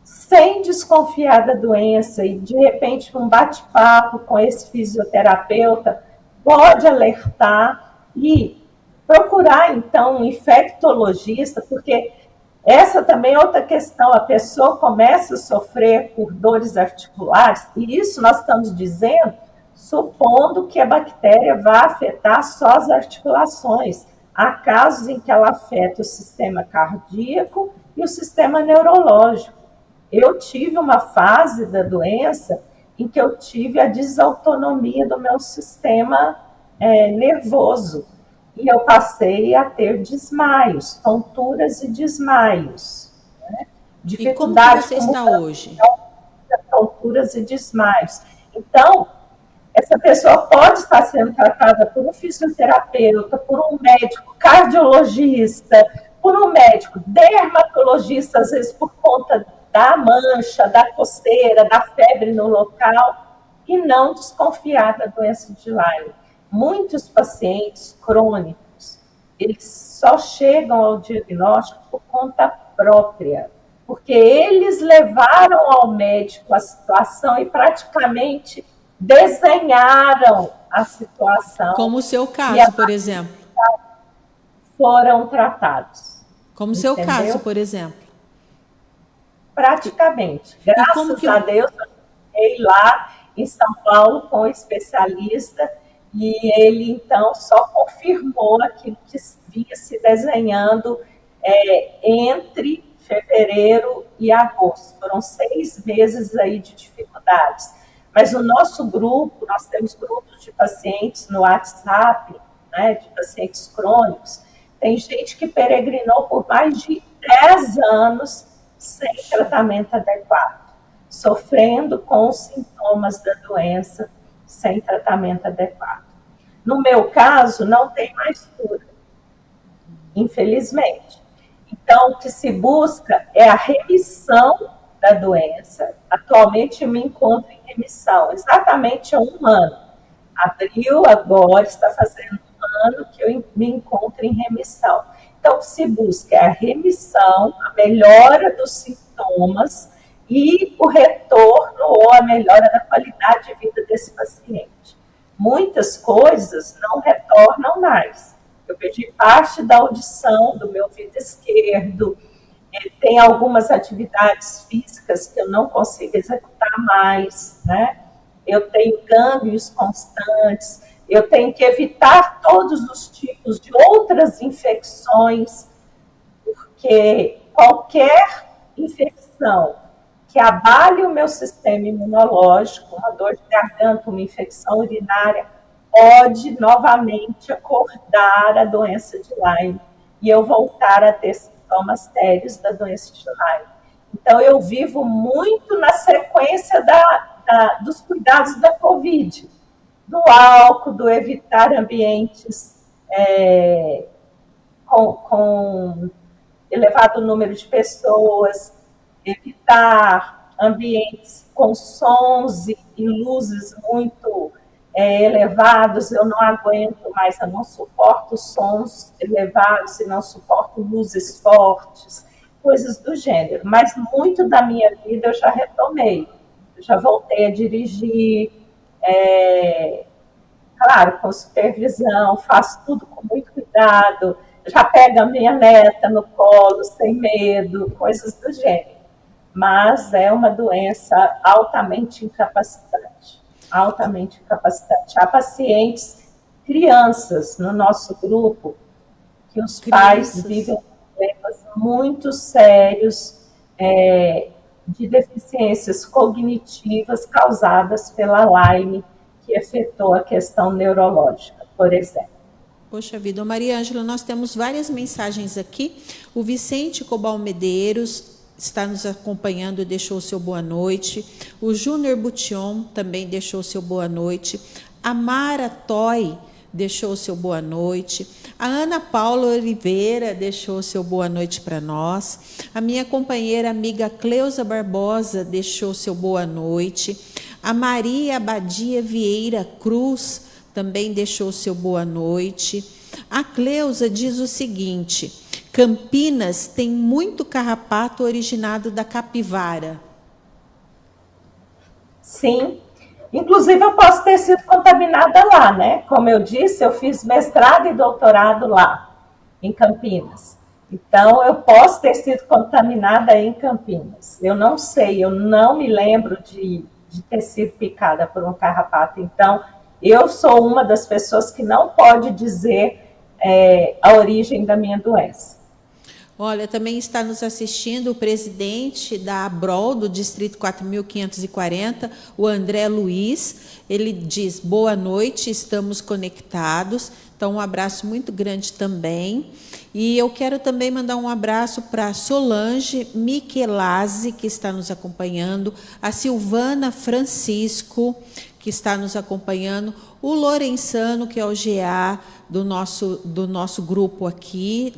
sem desconfiar da doença, e de repente um bate-papo com esse fisioterapeuta pode alertar e procurar então um infectologista, porque essa também é outra questão, a pessoa começa a sofrer por dores articulares, e isso nós estamos dizendo, supondo que a bactéria vá afetar só as articulações. Há casos em que ela afeta o sistema cardíaco e o sistema neurológico. Eu tive uma fase da doença em que eu tive a desautonomia do meu sistema nervoso. E eu passei a ter desmaios, tonturas e desmaios. Dificuldade. E como que você está hoje? Tonturas e desmaios. Então, essa pessoa pode estar sendo tratada por um fisioterapeuta, por um médico cardiologista, por um médico dermatologista, às vezes por conta da mancha, da coceira, da febre no local, e não desconfiar da doença de Lyme. Muitos pacientes crônicos, eles só chegam ao diagnóstico por conta própria, porque eles levaram ao médico a situação e praticamente desenharam a situação. Como o seu caso, por exemplo. Foram tratados. Como o seu caso, por exemplo. Praticamente. Graças a Deus, eu fiquei lá em São Paulo com um especialista e ele, então, só confirmou aquilo que vinha se desenhando entre fevereiro e agosto. Foram 6 meses aí de dificuldades. Mas o nosso grupo, nós temos grupos de pacientes no WhatsApp, de pacientes crônicos, tem gente que peregrinou por mais de 10 anos sem tratamento adequado, sofrendo com os sintomas da doença sem tratamento adequado. No meu caso, não tem mais cura, infelizmente. Então, o que se busca é a remissão da doença. Atualmente, eu me encontro em remissão, exatamente há 1 ano. Abril, agora, está fazendo 1 ano que eu me encontro em remissão. Então, o que se busca é a remissão, a melhora dos sintomas e o retorno ou a melhora da qualidade de vida desse paciente. Muitas coisas não retornam mais. Eu perdi parte da audição do meu ouvido esquerdo, tem algumas atividades físicas que eu não consigo executar mais, Eu tenho gânglios constantes, eu tenho que evitar todos os tipos de outras infecções, porque qualquer infecção que abale o meu sistema imunológico, uma dor de garganta, uma infecção urinária, pode novamente acordar a doença de Lyme e eu voltar a ter sintomas sérios da doença de Lyme. Então, eu vivo muito na sequência dos cuidados da Covid. do álcool, do evitar ambientes com elevado número de pessoas, evitar ambientes com sons e luzes muito elevados. Eu não aguento mais, eu não suporto sons elevados e não suporto luzes fortes, coisas do gênero. Mas muito da minha vida eu já retomei, eu já voltei a dirigir, claro, com supervisão, faço tudo com muito cuidado, já pego a minha neta no colo, sem medo, coisas do gênero. Mas é uma doença altamente incapacitante, altamente incapacitante. Há pacientes, crianças no nosso grupo, que os pais vivem problemas muito sérios de deficiências cognitivas causadas pela Lyme, que afetou a questão neurológica, por exemplo. Poxa vida, Maria Ângela, nós temos várias mensagens aqui. O Vicente Cobal Medeiros está nos acompanhando e deixou o seu boa noite. O Júnior Bution também deixou o seu boa noite. A Mara Toy deixou o seu boa noite. A Ana Paula Oliveira deixou o seu boa noite para nós. A minha companheira amiga Cleusa Barbosa deixou o seu boa noite. A Maria Abadia Vieira Cruz também deixou o seu boa noite. A Cleusa diz o seguinte: Campinas tem muito carrapato originado da capivara. Sim, inclusive eu posso ter sido contaminada lá, né? Como eu disse, eu fiz mestrado e doutorado lá, em Campinas. Então, eu posso ter sido contaminada em Campinas. Eu não sei, eu não me lembro de ter sido picada por um carrapato. Então, eu sou uma das pessoas que não pode dizer a origem da minha doença. Olha, também está nos assistindo o presidente da ABROL, do Distrito 4540, o André Luiz. Ele diz, boa noite, estamos conectados. Então, um abraço muito grande também. E eu quero também mandar um abraço para Solange Michelazzi, que está nos acompanhando, a Silvana Francisco, que está nos acompanhando, o Lorenzano, que é o GA do nosso grupo aqui,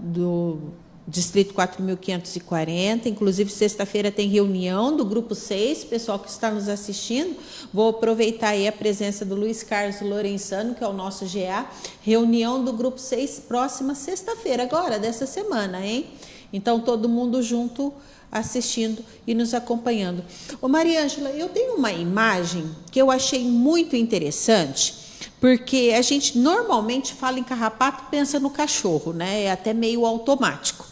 do Distrito 4540, inclusive sexta-feira tem reunião do Grupo 6, pessoal que está nos assistindo, vou aproveitar aí a presença do Luiz Carlos Lorenzano, que é o nosso GA, reunião do Grupo 6, próxima sexta-feira, agora, dessa semana, hein? Então, todo mundo junto, assistindo e nos acompanhando. Ô Maria Ângela, eu tenho uma imagem que eu achei muito interessante, porque a gente normalmente fala em carrapato, pensa no cachorro, né? É até meio automático.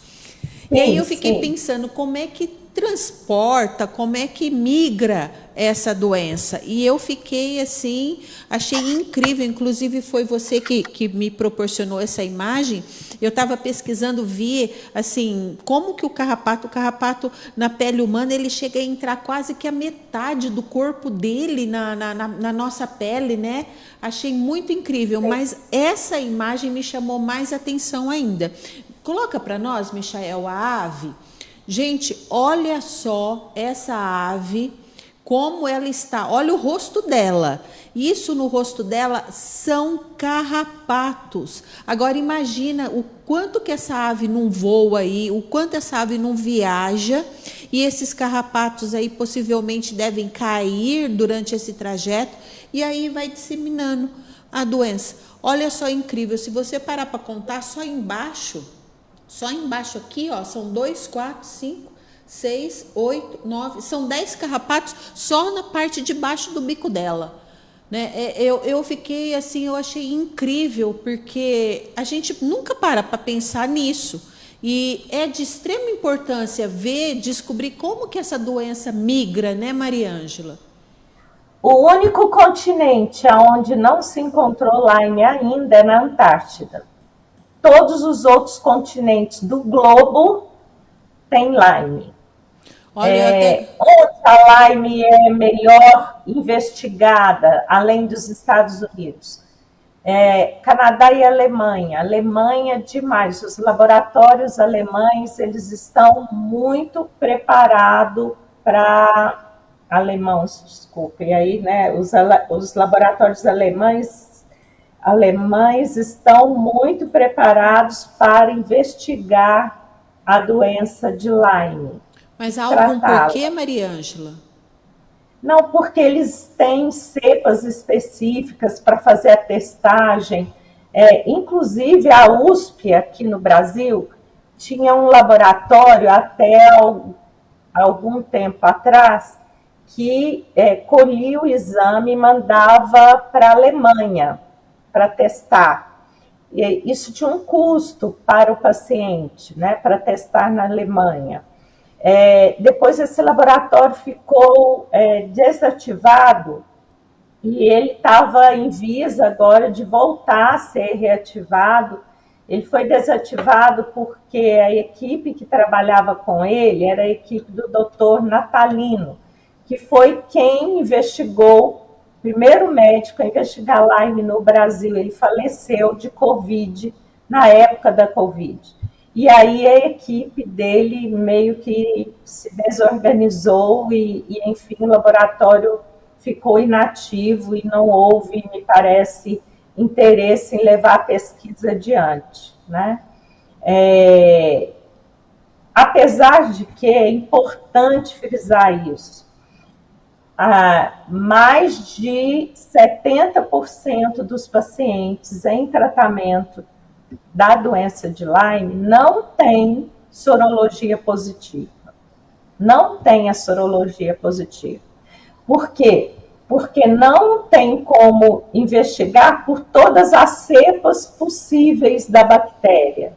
E aí eu fiquei pensando como é que transporta, como é que migra essa doença. E eu fiquei assim, achei incrível, inclusive foi você que me proporcionou essa imagem. Eu estava pesquisando, vi assim, como que o carrapato na pele humana, ele chega a entrar quase que a metade do corpo dele na nossa pele, né? Achei muito incrível, mas essa imagem me chamou mais atenção ainda. Coloca para nós, Michael, a ave. Gente, olha só essa ave, como ela está. Olha o rosto dela. Isso no rosto dela são carrapatos. Agora imagina o quanto que essa ave não voa aí, o quanto essa ave não viaja, e esses carrapatos aí possivelmente devem cair durante esse trajeto, e aí vai disseminando a doença. Olha só, incrível, se você parar para contar, só embaixo aqui, ó, são 2, 4, 5, 6, 8, 9, são 10 carrapatos só na parte de baixo do bico dela. Né? Eu fiquei assim, eu achei incrível, porque a gente nunca para pensar nisso. E é de extrema importância descobrir como que essa doença migra, né, Maria Ângela? O único continente onde não se encontrou Lyme ainda é na Antártida. Todos os outros continentes do globo têm Lyme. Onde a Lyme é melhor investigada, além dos Estados Unidos? Canadá e Alemanha. Alemanha demais. Os laboratórios alemães, eles estão muito preparados para alemãos, desculpa. E aí, né, os laboratórios alemães estão muito preparados para investigar a doença de Lyme Mas e há algum porquê, tratá-la. Maria Ângela? Não, porque eles têm cepas específicas para fazer a testagem. Inclusive, a USP, aqui no Brasil, tinha um laboratório até algum tempo atrás que colhia o exame e mandava para a Alemanha para testar. E isso tinha um custo para o paciente, né, para testar na Alemanha. Depois esse laboratório ficou desativado e ele estava em vias agora de voltar a ser reativado. Ele foi desativado porque a equipe que trabalhava com ele era a equipe do Dr. Natalino, que foi quem investigou, o primeiro médico a investigar Lyme no Brasil. Ele faleceu de Covid, na época da Covid. E aí a equipe dele meio que se desorganizou enfim, o laboratório ficou inativo e não houve, me parece, interesse em levar a pesquisa adiante, né? Apesar de que é importante frisar isso, mais de 70% dos pacientes em tratamento da doença de Lyme não tem sorologia positiva. Não tem a sorologia positiva. Por quê? Porque não tem como investigar por todas as cepas possíveis da bactéria,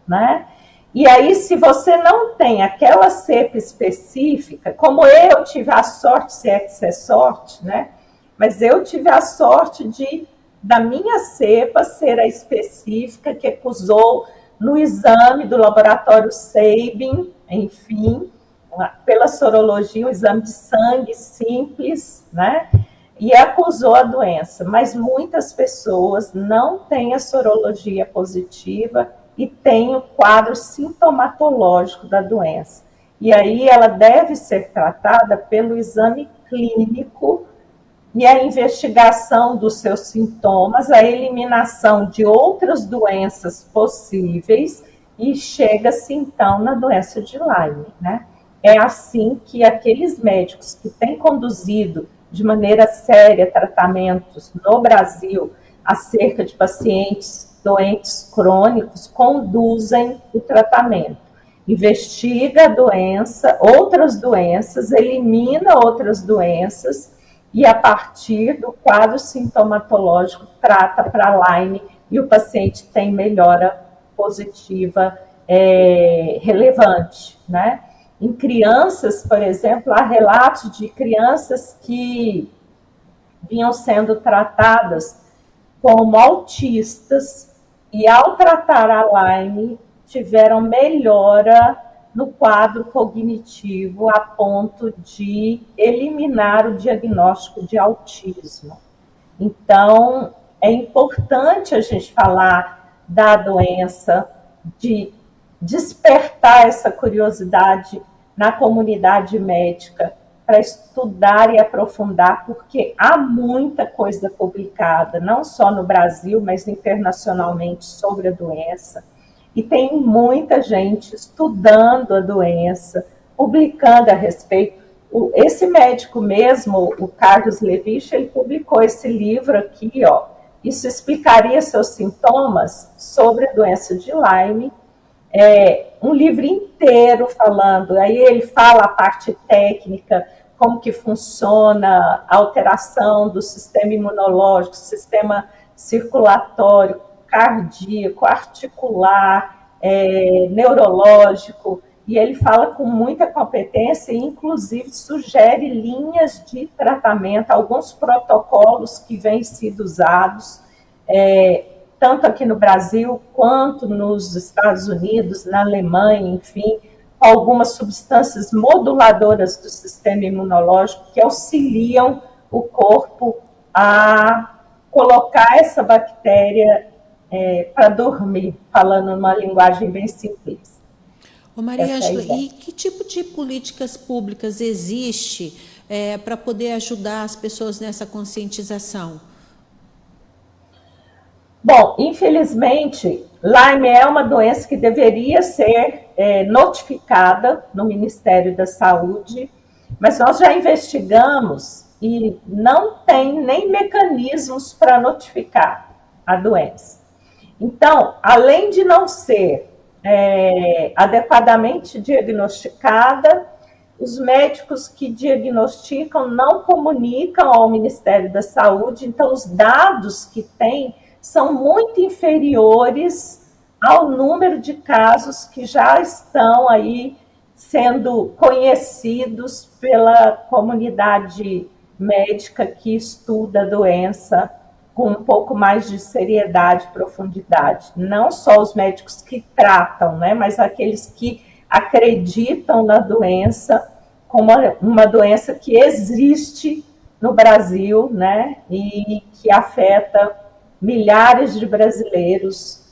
né? E aí, se você não tem aquela cepa específica, como eu tive a sorte, se é que isso é sorte, né? Mas eu tive a sorte da minha cepa ser a específica que acusou no exame do laboratório Sabin, enfim, pela sorologia, um exame de sangue simples, né? E acusou a doença. Mas muitas pessoas não têm a sorologia positiva e têm o quadro sintomatológico da doença. E aí ela deve ser tratada pelo exame clínico e a investigação dos seus sintomas, a eliminação de outras doenças possíveis e chega-se então na doença de Lyme, né? É assim que aqueles médicos que têm conduzido de maneira séria tratamentos no Brasil acerca de pacientes doentes crônicos conduzem o tratamento. Investiga a doença, outras doenças, elimina outras doenças e a partir do quadro sintomatológico trata para Lyme e o paciente tem melhora positiva relevante, né? Em crianças, por exemplo, há relatos de crianças que vinham sendo tratadas como autistas e, ao tratar a Lyme, tiveram melhora no quadro cognitivo a ponto de eliminar o diagnóstico de autismo. Então, é importante a gente falar da doença, de despertar essa curiosidade na comunidade médica para estudar e aprofundar, porque há muita coisa publicada, não só no Brasil, mas internacionalmente, sobre a doença. E tem muita gente estudando a doença, publicando a respeito. Esse médico mesmo, o Carlos Levich, ele publicou esse livro aqui, ó. Isso explicaria seus sintomas sobre a doença de Lyme. Um livro inteiro falando, aí ele fala a parte técnica, como que funciona a alteração do sistema imunológico, sistema circulatório, cardíaco, articular, neurológico, e ele fala com muita competência e, inclusive, sugere linhas de tratamento, alguns protocolos que vêm sido usados, tanto aqui no Brasil, quanto nos Estados Unidos, na Alemanha, enfim, algumas substâncias moduladoras do sistema imunológico que auxiliam o corpo a colocar essa bactéria para dormir, falando numa linguagem bem simples. Ô Maria Ângela, e que tipo de políticas públicas existe para poder ajudar as pessoas nessa conscientização? Bom, infelizmente, Lyme é uma doença que deveria ser notificada no Ministério da Saúde, mas nós já investigamos e não tem nem mecanismos para notificar a doença. Então, além de não ser adequadamente diagnosticada, os médicos que diagnosticam não comunicam ao Ministério da Saúde, então os dados que tem são muito inferiores ao número de casos que já estão aí sendo conhecidos pela comunidade médica que estuda a doença com um pouco mais de seriedade e profundidade. Não só os médicos que tratam, né, mas aqueles que acreditam na doença como uma doença que existe no Brasil, né, e que afeta milhares de brasileiros.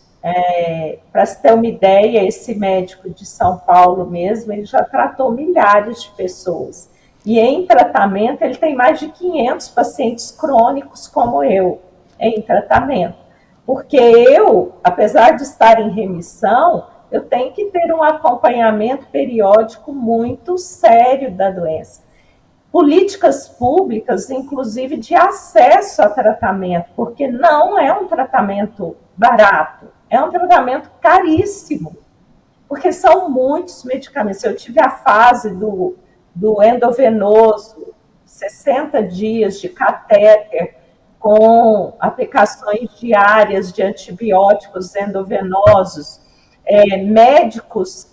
Para se ter uma ideia, esse médico de São Paulo mesmo, ele já tratou milhares de pessoas. E em tratamento, ele tem mais de 500 pacientes crônicos como eu, em tratamento. Porque eu, apesar de estar em remissão, eu tenho que ter um acompanhamento periódico muito sério da doença. Políticas públicas, inclusive de acesso a tratamento, porque não é um tratamento barato, é um tratamento caríssimo, porque são muitos medicamentos. Eu tive a fase do endovenoso, 60 dias de catéter, com aplicações diárias de antibióticos endovenosos, médicos,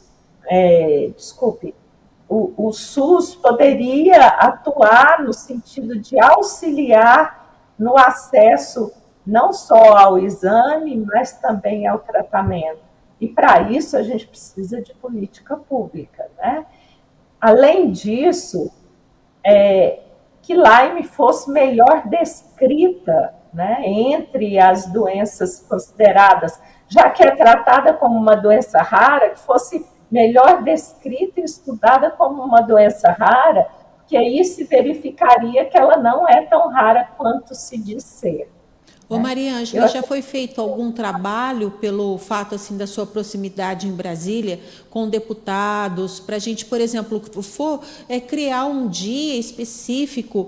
o SUS poderia atuar no sentido de auxiliar no acesso não só ao exame, mas também ao tratamento. E para isso a gente precisa de política pública, né? Além disso, que Lyme fosse melhor descrita, né, entre as doenças consideradas, já que é tratada como uma doença rara, que fosse melhor descrita e estudada como uma doença rara, que aí se verificaria que ela não é tão rara quanto se diz ser. Ô Maria Ângela, já foi feito algum trabalho pelo fato assim da sua proximidade em Brasília com deputados para a gente, por exemplo, criar um dia específico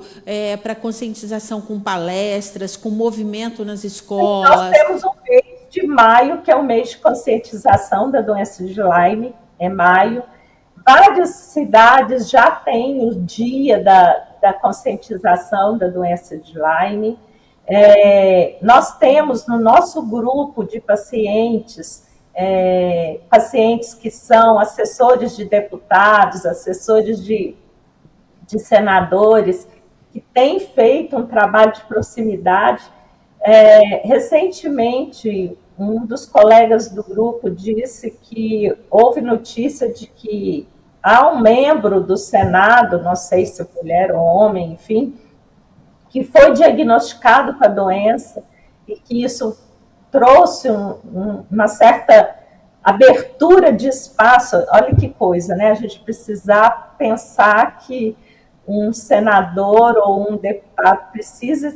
para conscientização com palestras, com movimento nas escolas? Nós temos um mês de maio, que é o mês de conscientização da doença de Lyme, é maio. Várias cidades já têm o dia da conscientização da doença de Lyme. Nós temos no nosso grupo de pacientes, pacientes que são assessores de deputados, assessores de senadores, que têm feito um trabalho de proximidade. Recentemente, um dos colegas do grupo disse que houve notícia de que há um membro do Senado, não sei se é mulher ou homem, enfim, que foi diagnosticado com a doença e que isso trouxe uma certa abertura de espaço. Olha que coisa, né? A gente precisar pensar que um senador ou um deputado precisa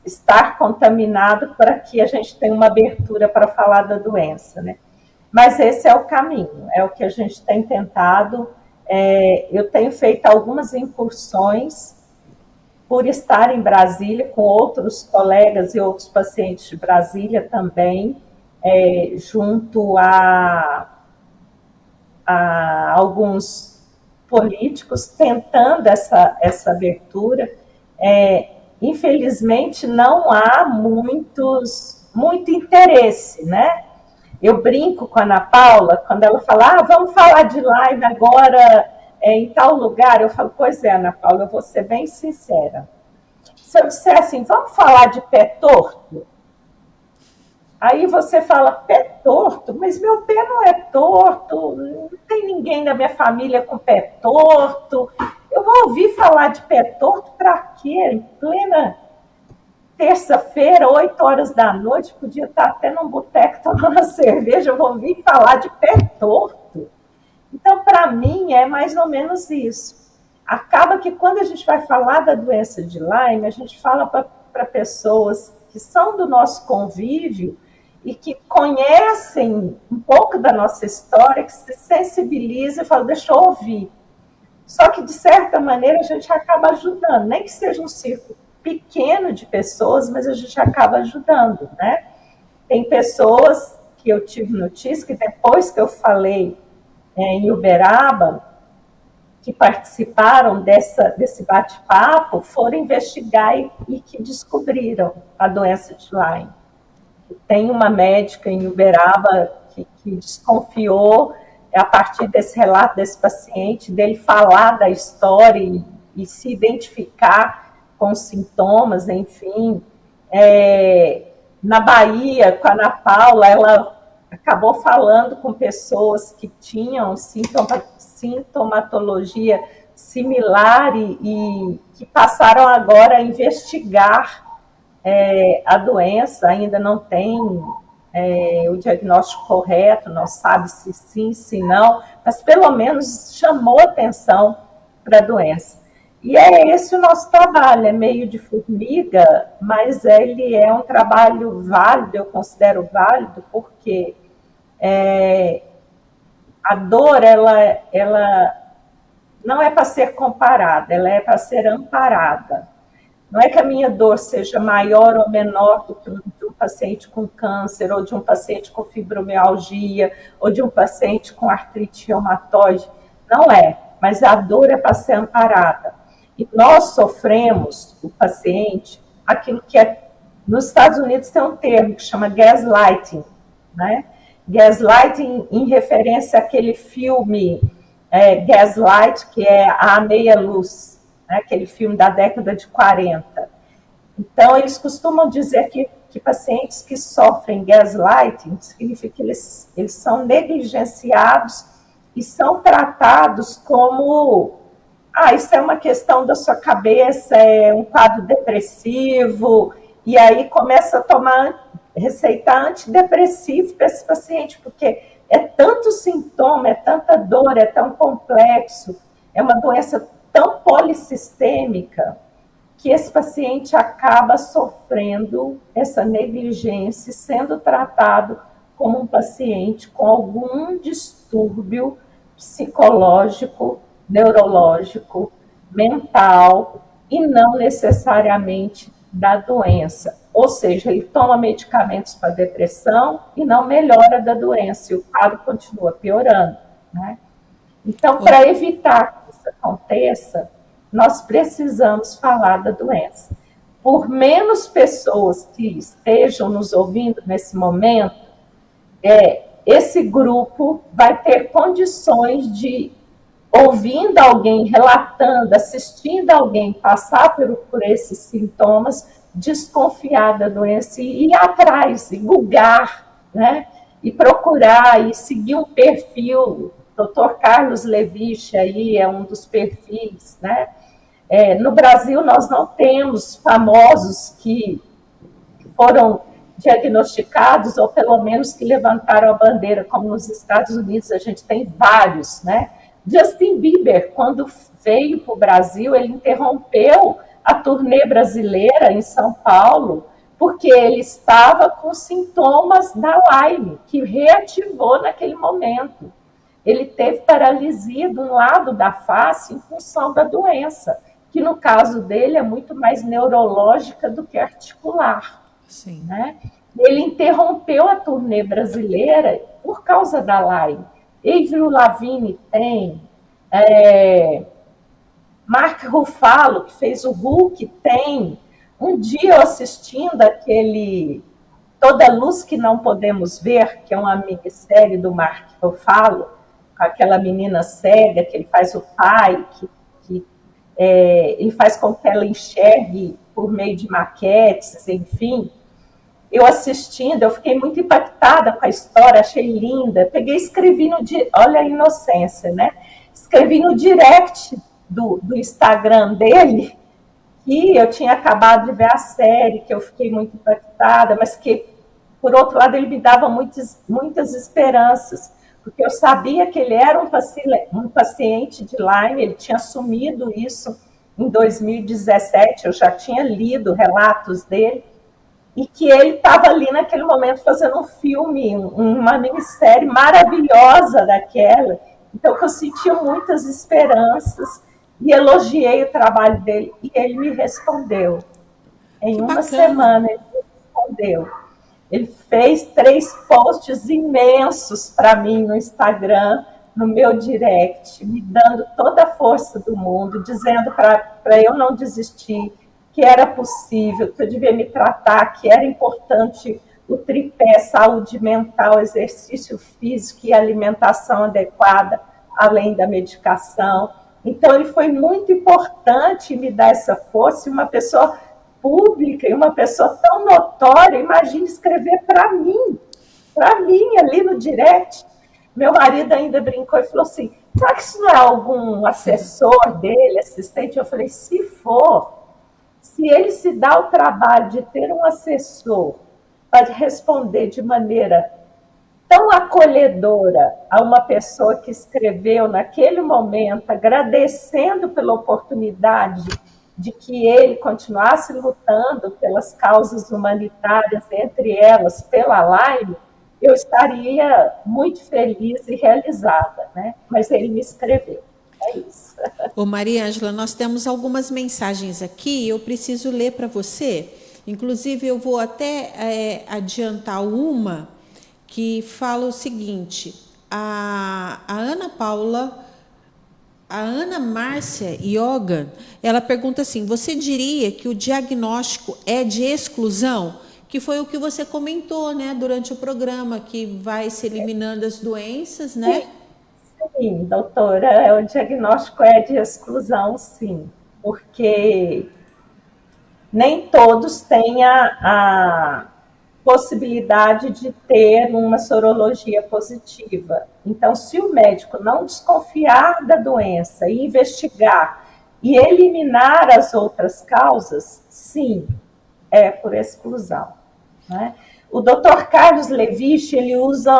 estar contaminado para que a gente tenha uma abertura para falar da doença, né? Mas esse é o caminho, é o que a gente tem tentado. Eu tenho feito algumas incursões por estar em Brasília com outros colegas e outros pacientes de Brasília também, junto a alguns políticos, tentando essa abertura. Infelizmente, não há muito interesse, né? Eu brinco com a Ana Paula, quando ela fala, vamos falar de Lyme agora em tal lugar, eu falo, pois é, Ana Paula, eu vou ser bem sincera. Se eu disser assim, vamos falar de pé torto? Aí você fala, pé torto? Mas meu pé não é torto, não tem ninguém da minha família com pé torto. Eu vou ouvir falar de pé torto para quê? Em plena terça-feira, 8 horas da noite, podia estar até num boteco tomando cerveja, eu vou ouvir falar de pé torto. Então, para mim, é mais ou menos isso. acaba que quando a gente vai falar da doença de Lyme, a gente fala para pessoas que são do nosso convívio e que conhecem um pouco da nossa história, que se sensibilizam e falam, deixa eu ouvir. Só que, de certa maneira, a gente acaba ajudando, nem que seja um círculo pequeno de pessoas, mas a gente acaba ajudando, né? Tem pessoas que eu tive notícia que depois que eu falei em Uberaba, que participaram desse bate-papo, foram investigar e que descobriram a doença de Lyme. Tem uma médica em Uberaba que desconfiou, a partir desse relato desse paciente, dele falar da história e se identificar com os sintomas, enfim. Na Bahia, com a Ana Paula, ela acabou falando com pessoas que tinham sintomatologia similar e que passaram agora a investigar a doença. Ainda não tem o diagnóstico correto, não sabe se sim, se não, mas pelo menos chamou atenção para a doença. E é esse o nosso trabalho, é meio de formiga, mas ele é um trabalho válido, eu considero válido, porque a dor, ela não é para ser comparada, ela é para ser amparada. Não é que a minha dor seja maior ou menor do que de um paciente com câncer, ou de um paciente com fibromialgia, ou de um paciente com artrite reumatoide. Não é, mas a dor é para ser amparada. E nós sofremos, o paciente, aquilo que nos Estados Unidos tem um termo que chama gaslighting, né? Gaslighting em referência àquele filme Gaslight, que é A Meia Luz, né? Aquele filme da década de 40. Então, eles costumam dizer que pacientes que sofrem gaslighting significa que eles são negligenciados e são tratados como isso é uma questão da sua cabeça, é um quadro depressivo, e aí começa a receitar antidepressivo para esse paciente, porque é tanto sintoma, é tanta dor, é tão complexo, é uma doença tão polissistêmica, que esse paciente acaba sofrendo essa negligência e sendo tratado como um paciente com algum distúrbio psicológico, neurológico, mental, e não necessariamente da doença. Ou seja, ele toma medicamentos para depressão e não melhora da doença, e o quadro continua piorando, né? Então, para evitar que isso aconteça, nós precisamos falar da doença. Por menos pessoas que estejam nos ouvindo nesse momento, esse grupo vai ter condições de, ouvindo alguém relatando, assistindo alguém passar por esses sintomas, desconfiar da doença e ir atrás, e googar, né? E procurar, e seguir um perfil. Dr. Carlos Levich aí é um dos perfis, né? No Brasil, nós não temos famosos que foram diagnosticados, ou pelo menos que levantaram a bandeira, como nos Estados Unidos a gente tem vários, né? Justin Bieber, quando veio para o Brasil, ele interrompeu a turnê brasileira em São Paulo, porque ele estava com sintomas da Lyme, que reativou naquele momento. Ele teve paralisia de um lado da face em função da doença, que no caso dele é muito mais neurológica do que articular. Sim. Né? Ele interrompeu a turnê brasileira por causa da Lyme. Avril Lavigne tem, Mark Ruffalo, que fez o Hulk, tem. Um dia eu assistindo aquele Toda Luz que Não Podemos Ver, que é uma minissérie do Mark Ruffalo, com aquela menina cega, que ele faz o pai, ele faz com que ela enxergue por meio de maquetes, enfim. Eu assistindo, eu fiquei muito impactada com a história, achei linda. Peguei e escrevi olha a inocência, né? Escrevi no direct do Instagram dele, que eu tinha acabado de ver a série, que eu fiquei muito impactada, mas que, por outro lado, ele me dava muitas esperanças, porque eu sabia que ele era um paciente de Lyme, ele tinha assumido isso em 2017, eu já tinha lido relatos dele, e que ele estava ali naquele momento fazendo um filme, uma minissérie maravilhosa daquela. Então, eu sentia muitas esperanças e elogiei o trabalho dele, e ele me respondeu. Em uma semana, ele me respondeu. Ele fez 3 posts imensos para mim no Instagram, no meu direct, me dando toda a força do mundo, dizendo para eu não desistir, que era possível, que eu devia me tratar, que era importante o tripé, saúde mental, exercício físico e alimentação adequada, além da medicação. Então, ele foi muito importante me dar essa força, e uma pessoa pública e uma pessoa tão notória, imagine escrever para mim, ali no direct. Meu marido ainda brincou e falou assim, será que isso não é algum assessor dele, assistente? Eu falei, se for, se ele se dá o trabalho de ter um assessor para responder de maneira tão acolhedora a uma pessoa que escreveu naquele momento, agradecendo pela oportunidade de que ele continuasse lutando pelas causas humanitárias, entre elas pela Lyme, eu estaria muito feliz e realizada, né? Mas ele me escreveu. É isso. Ô Maria Ângela, nós temos algumas mensagens aqui, eu preciso ler para você. Inclusive, eu vou até adiantar uma que fala o seguinte: a Ana Márcia Iogan, ela pergunta assim, você diria que o diagnóstico é de exclusão? Que foi o que você comentou, né, durante o programa, que vai se eliminando as doenças, né? Sim, doutora, o diagnóstico é de exclusão, sim, porque nem todos têm a possibilidade de ter uma sorologia positiva. Então, se o médico não desconfiar da doença e investigar e eliminar as outras causas, sim, é por exclusão, né? O Dr. Carlos Levich, ele usa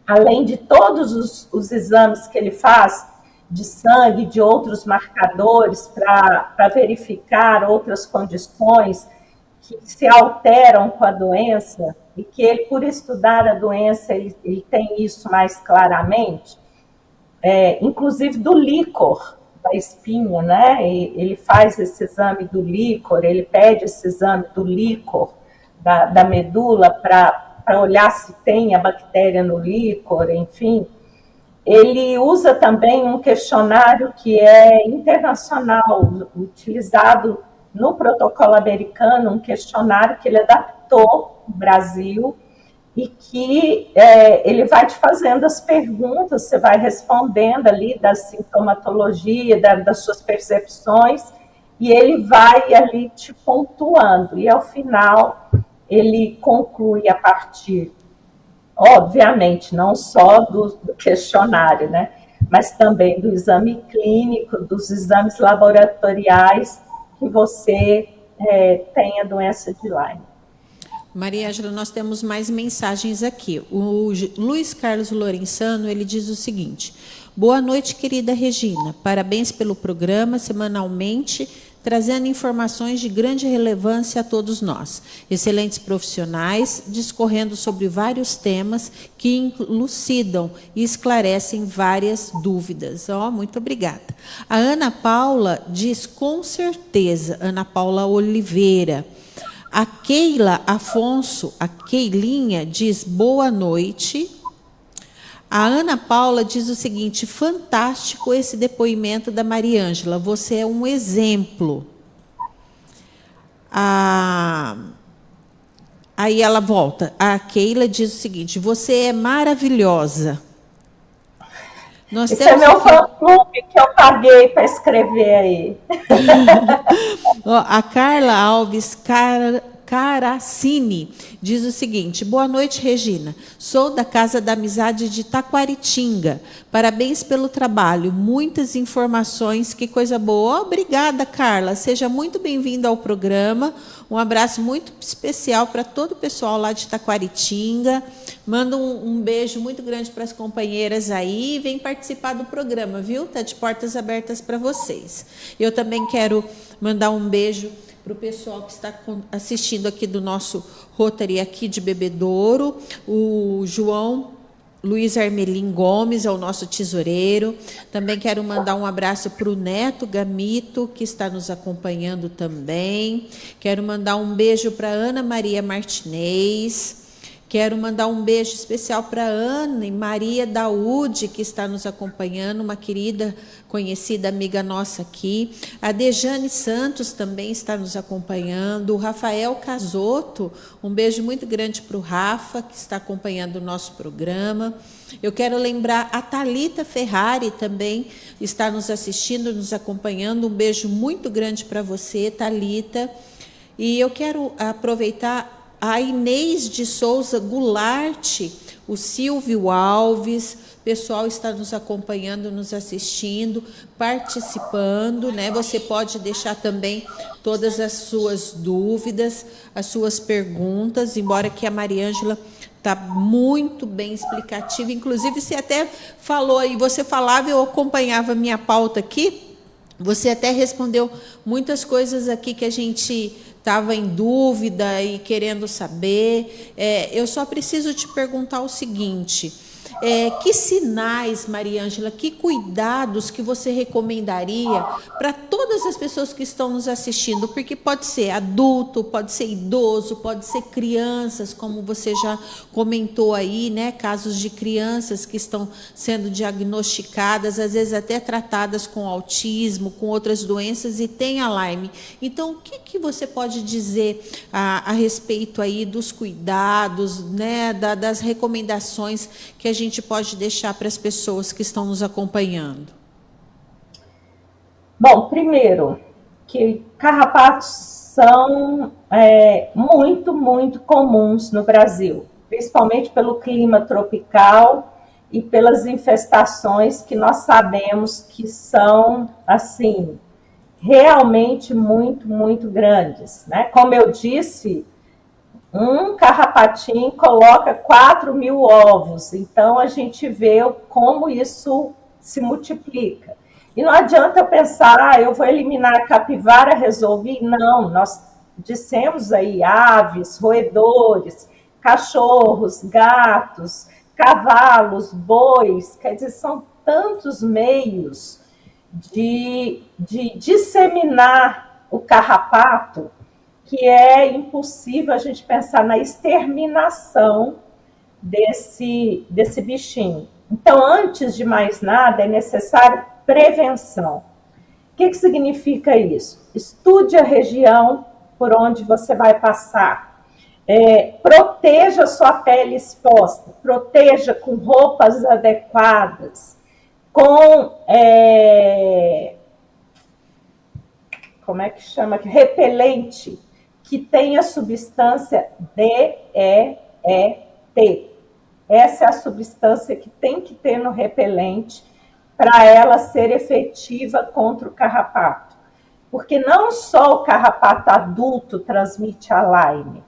além de todos os exames que ele faz de sangue, de outros marcadores para verificar outras condições que se alteram com a doença, e que ele, por estudar a doença, ele tem isso mais claramente, inclusive do líquor da espinha, né? Ele faz esse exame do líquor, ele pede esse exame do líquor da medula para olhar se tem a bactéria no líquor, enfim. Ele usa também um questionário que é internacional, utilizado no protocolo americano, um questionário que ele adaptou no Brasil, e que ele vai te fazendo as perguntas, você vai respondendo ali da sintomatologia, das suas percepções, e ele vai ali te pontuando, e ao final ele conclui a partir, obviamente, não só do questionário, né, mas também do exame clínico, dos exames laboratoriais, que você tem a doença de Lyme. Maria Ângela, nós temos mais mensagens aqui. O Luiz Carlos Lorenzano, ele diz o seguinte: boa noite, querida Regina. Parabéns pelo programa, semanalmente, trazendo informações de grande relevância a todos nós. Excelentes profissionais, discorrendo sobre vários temas que elucidam e esclarecem várias dúvidas. Muito obrigada. A Ana Paula diz, com certeza, Ana Paula Oliveira. A Keila Afonso, a Keilinha, diz boa noite. A Ana Paula diz o seguinte: fantástico esse depoimento da Maria Ângela, você é um exemplo. Aí ela volta, a Keila diz o seguinte: você é maravilhosa. Esse é meu fã-clube que eu paguei para escrever aí. A Carla Alves Caracini diz o seguinte: boa noite, Regina. Sou da Casa da Amizade de Taquaritinga. Parabéns pelo trabalho. Muitas informações, que coisa boa. Obrigada, Carla. Seja muito bem-vinda ao programa. Um abraço muito especial para todo o pessoal lá de Taquaritinga. Manda um beijo muito grande para as companheiras aí. Vem participar do programa, viu? Está de portas abertas para vocês. Eu também quero mandar um beijo para o pessoal que está assistindo aqui do nosso Rotary aqui de Bebedouro, o João Luiz Armelim Gomes é o nosso tesoureiro. Também quero mandar um abraço para o Neto Gamito, que está nos acompanhando também. Quero mandar um beijo para Ana Maria Martinez. Quero mandar um beijo especial para Ana e Maria Daúde, que está nos acompanhando, uma querida, conhecida amiga nossa aqui. A Dejane Santos também está nos acompanhando. O Rafael Casotto, um beijo muito grande para o Rafa, que está acompanhando o nosso programa. Eu quero lembrar a Thalita Ferrari também está nos assistindo, nos acompanhando. Um beijo muito grande para você, Thalita. E eu quero aproveitar a Inês de Souza Goulart, o Silvio Alves, o pessoal está nos acompanhando, nos assistindo, participando, né? Você pode deixar também todas as suas dúvidas, as suas perguntas, embora que a Mariângela está muito bem explicativa, inclusive você até falou aí, você falava, eu acompanhava a minha pauta aqui, você até respondeu muitas coisas aqui que a gente estava em dúvida e querendo saber. Eu só preciso te perguntar o seguinte: que sinais, Mariângela, que cuidados que você recomendaria para todas as pessoas que estão nos assistindo? Porque pode ser adulto, pode ser idoso, pode ser crianças, como você já comentou aí, né? Casos de crianças que estão sendo diagnosticadas, às vezes até tratadas com autismo, com outras doenças e tem a Lyme. Então, o que você pode dizer a respeito aí dos cuidados, né? Das recomendações que a gente pode deixar para as pessoas que estão nos acompanhando? Bom, primeiro, que carrapatos são muito, muito comuns no Brasil, principalmente pelo clima tropical e pelas infestações que nós sabemos que são, assim, realmente muito, muito grandes, né? Como eu disse, um carrapatinho coloca 4.000 ovos, então a gente vê como isso se multiplica. E não adianta eu pensar, eu vou eliminar a capivara, resolvi. Não, nós dissemos aí aves, roedores, cachorros, gatos, cavalos, bois, quer dizer, são tantos meios de disseminar o carrapato que é impossível a gente pensar na exterminação desse bichinho. Então, antes de mais nada, é necessário prevenção. O que significa isso? Estude a região por onde você vai passar. Proteja a sua pele exposta, proteja com roupas adequadas, com como é que chama? Repelente, que tem a substância DEET. Essa é a substância que tem que ter no repelente para ela ser efetiva contra o carrapato. Porque não só o carrapato adulto transmite a Lyme.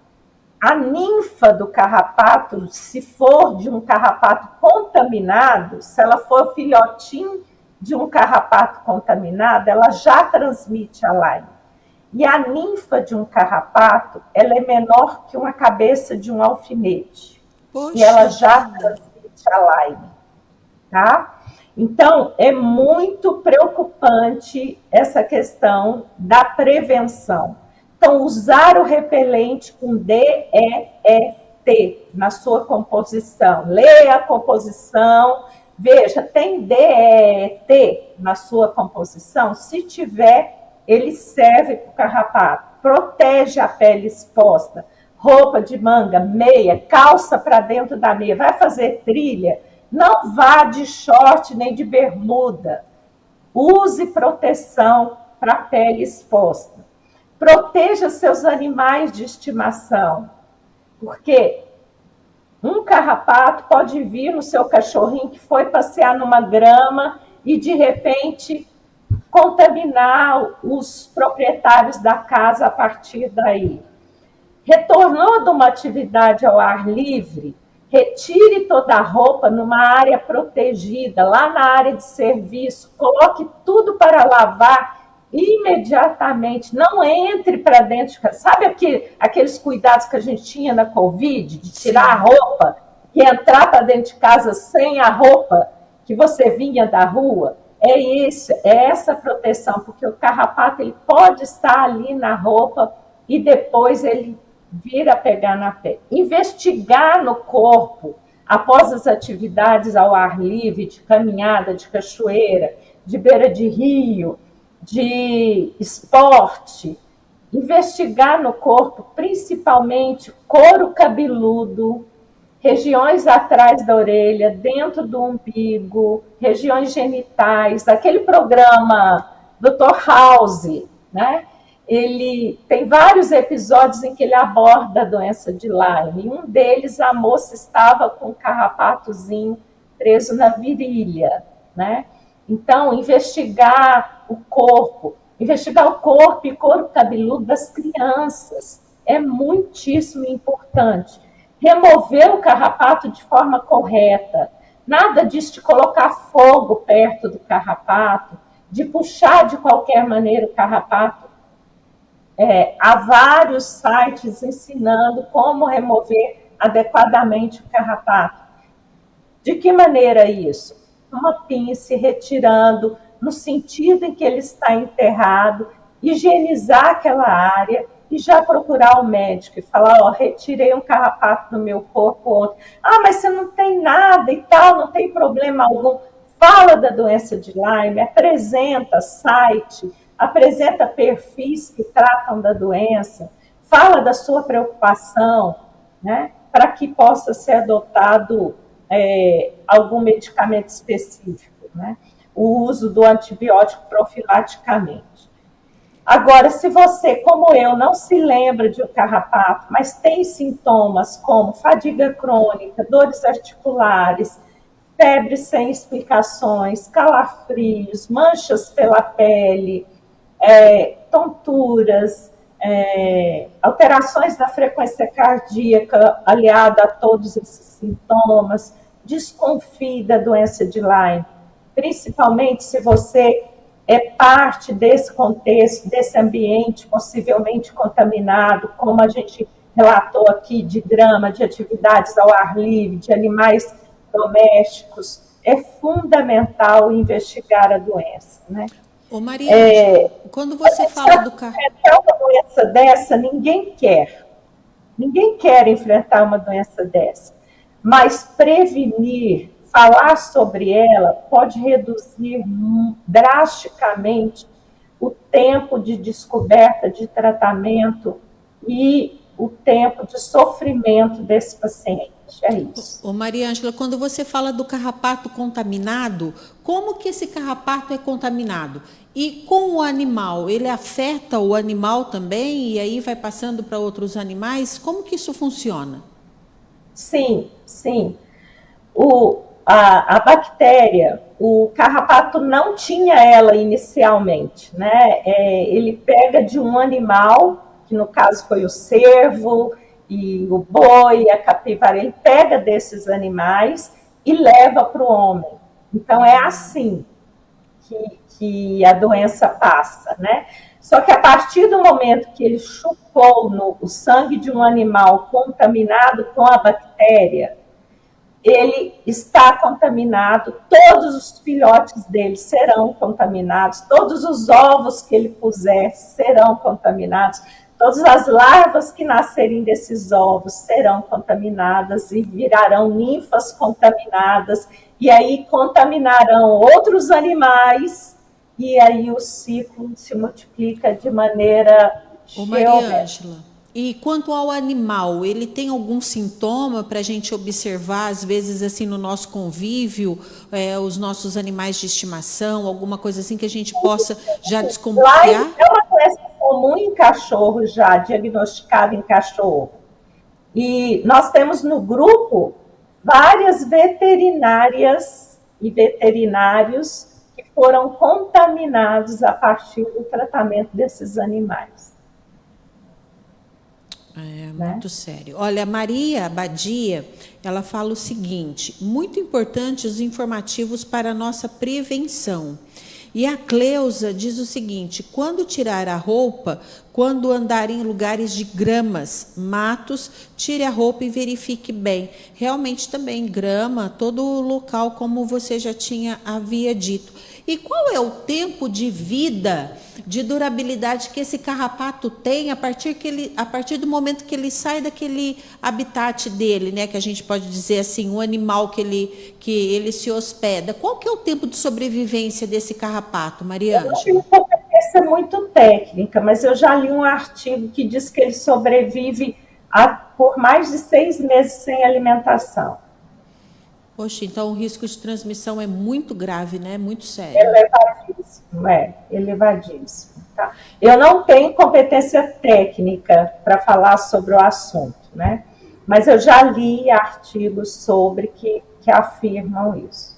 A ninfa do carrapato, se for de um carrapato contaminado, se ela for filhotinho de um carrapato contaminado, ela já transmite a Lyme. E a ninfa de um carrapato, ela é menor que uma cabeça de um alfinete. Poxa, e ela já transmite a Lyme, tá? Então, é muito preocupante essa questão da prevenção. Então, usar o repelente com DEET na sua composição. Leia a composição, veja, tem DEET na sua composição? Se tiver, ele serve para o carrapato. Protege a pele exposta. Roupa de manga, meia, calça para dentro da meia. Vai fazer trilha? Não vá de short nem de bermuda. Use proteção para a pele exposta. Proteja seus animais de estimação, porque um carrapato pode vir no seu cachorrinho que foi passear numa grama e, de repente, contaminar os proprietários da casa a partir daí. Retornou de uma atividade ao ar livre, retire toda a roupa numa área protegida, lá na área de serviço, coloque tudo para lavar imediatamente, não entre para dentro de casa. Sabe aqueles cuidados que a gente tinha na Covid, de tirar a roupa e entrar para dentro de casa sem a roupa que você vinha da rua? É essa proteção, porque o carrapato ele pode estar ali na roupa e depois ele vir a pegar na pele. Investigar no corpo, após as atividades ao ar livre, de caminhada, de cachoeira, de beira de rio, de esporte, investigar no corpo, principalmente couro cabeludo, regiões atrás da orelha, dentro do umbigo, regiões genitais, aquele programa Dr. House, né? Ele tem vários episódios em que ele aborda a doença de Lyme. Em um deles, a moça estava com um carrapatozinho preso na virilha, né? Então, investigar o corpo e couro cabeludo das crianças é muitíssimo importante. Remover o carrapato de forma correta. Nada disso de colocar fogo perto do carrapato, de puxar de qualquer maneira o carrapato. Há vários sites ensinando como remover adequadamente o carrapato. De que maneira isso? Uma pinça retirando no sentido em que ele está enterrado, higienizar aquela área e já procurar o médico e falar, retirei um carrapato do meu corpo ontem. Mas você não tem nada e tal, não tem problema algum. Fala da doença de Lyme, apresenta site, apresenta perfis que tratam da doença, fala da sua preocupação, né, para que possa ser adotado algum medicamento específico, né? O uso do antibiótico profilaticamente. Agora, se você, como eu, não se lembra de um carrapato, mas tem sintomas como fadiga crônica, dores articulares, febre sem explicações, calafrios, manchas pela pele, tonturas, alterações da frequência cardíaca aliada a todos esses sintomas, desconfie da doença de Lyme, principalmente se você é parte desse contexto, desse ambiente possivelmente contaminado, como a gente relatou aqui, de grama, de atividades ao ar livre, de animais domésticos. É fundamental investigar a doença, né? Ô Maria, quando você fala do enfrentar uma doença dessa, ninguém quer enfrentar uma doença dessa, mas prevenir, falar sobre ela, pode reduzir drasticamente o tempo de descoberta, de tratamento e o tempo de sofrimento desse paciente. É isso. Ô Maria Ângela, quando você fala do carrapato contaminado, como que esse carrapato é contaminado? E com o animal, ele afeta o animal também e aí vai passando para outros animais? Como que isso funciona? Sim. A bactéria, o carrapato não tinha ela inicialmente, né? Ele pega de um animal, que no caso foi o cervo e o boi, a capivara, ele pega desses animais e leva para o homem. Então é assim que a doença passa, né? Só que a partir do momento que ele chupou o sangue de um animal contaminado com a bactéria, ele está contaminado, todos os filhotes dele serão contaminados, todos os ovos que ele puser serão contaminados, todas as larvas que nascerem desses ovos serão contaminadas e virarão ninfas contaminadas, e aí contaminarão outros animais, e aí o ciclo se multiplica de maneira Maria Ângela, e quanto ao animal, ele tem algum sintoma para a gente observar, às vezes, assim, no nosso convívio, os nossos animais de estimação, alguma coisa assim que a gente possa já desconfiar? É uma doença comum comum em cachorro já, diagnosticado em cachorro. E nós temos no grupo várias veterinárias e veterinários que foram contaminados a partir do tratamento desses animais. É muito sério. Olha, a Maria Badia, ela fala o seguinte: muito importante os informativos para a nossa prevenção. E a Cleusa diz o seguinte: quando tirar a roupa, quando andar em lugares de gramas, matos, tire a roupa e verifique bem. Realmente também grama, todo local, como você já havia dito. E qual é o tempo de vida, de durabilidade que esse carrapato tem a partir do momento que ele sai daquele habitat dele, né? Que a gente pode dizer assim, o animal que ele se hospeda. Qual que é o tempo de sobrevivência desse carrapato, Mariângela? Eu não tenho competência muito técnica, mas eu já li um artigo que diz que ele sobrevive por mais de 6 meses sem alimentação. Poxa, então o risco de transmissão é muito grave, né? Muito sério. Elevadíssimo. Tá? Eu não tenho competência técnica para falar sobre o assunto, né? Mas eu já li artigos sobre que afirmam isso.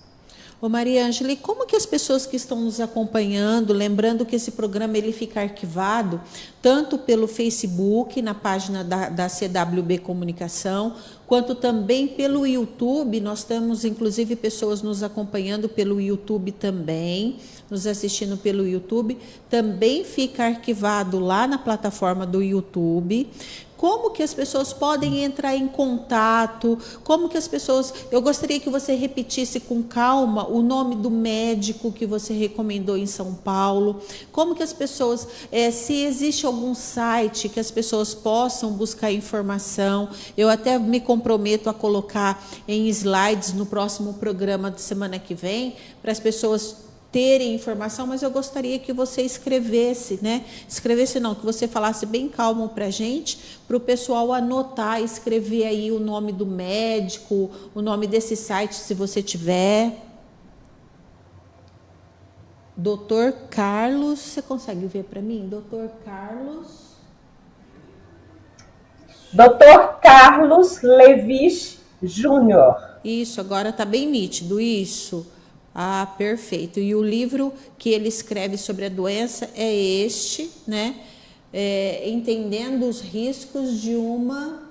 Ô Mariângela, e como que as pessoas que estão nos acompanhando, lembrando que esse programa ele fica arquivado, tanto pelo Facebook, na página da CWB Comunicação, quanto também pelo YouTube, nós temos inclusive pessoas nos acompanhando pelo YouTube também, nos assistindo pelo YouTube, também fica arquivado lá na plataforma do YouTube. Como que as pessoas podem entrar em contato? Como que as pessoas... Eu gostaria que você repetisse com calma o nome do médico que você recomendou em São Paulo. Como que as pessoas... se existe algum site que as pessoas possam buscar informação. Eu até me comprometo a colocar em slides no próximo programa de semana que vem, para as pessoas terem informação, mas eu gostaria que você escrevesse, né? Escrevesse não, que você falasse bem calmo para a gente, para o pessoal anotar, escrever aí o nome do médico, o nome desse site, se você tiver. Doutor Carlos, você consegue ver para mim? Doutor Carlos... Dr. Carlos Levis Júnior. Isso, agora está bem nítido, isso. Ah, perfeito. E o livro que ele escreve sobre a doença é este, né? Entendendo os riscos de uma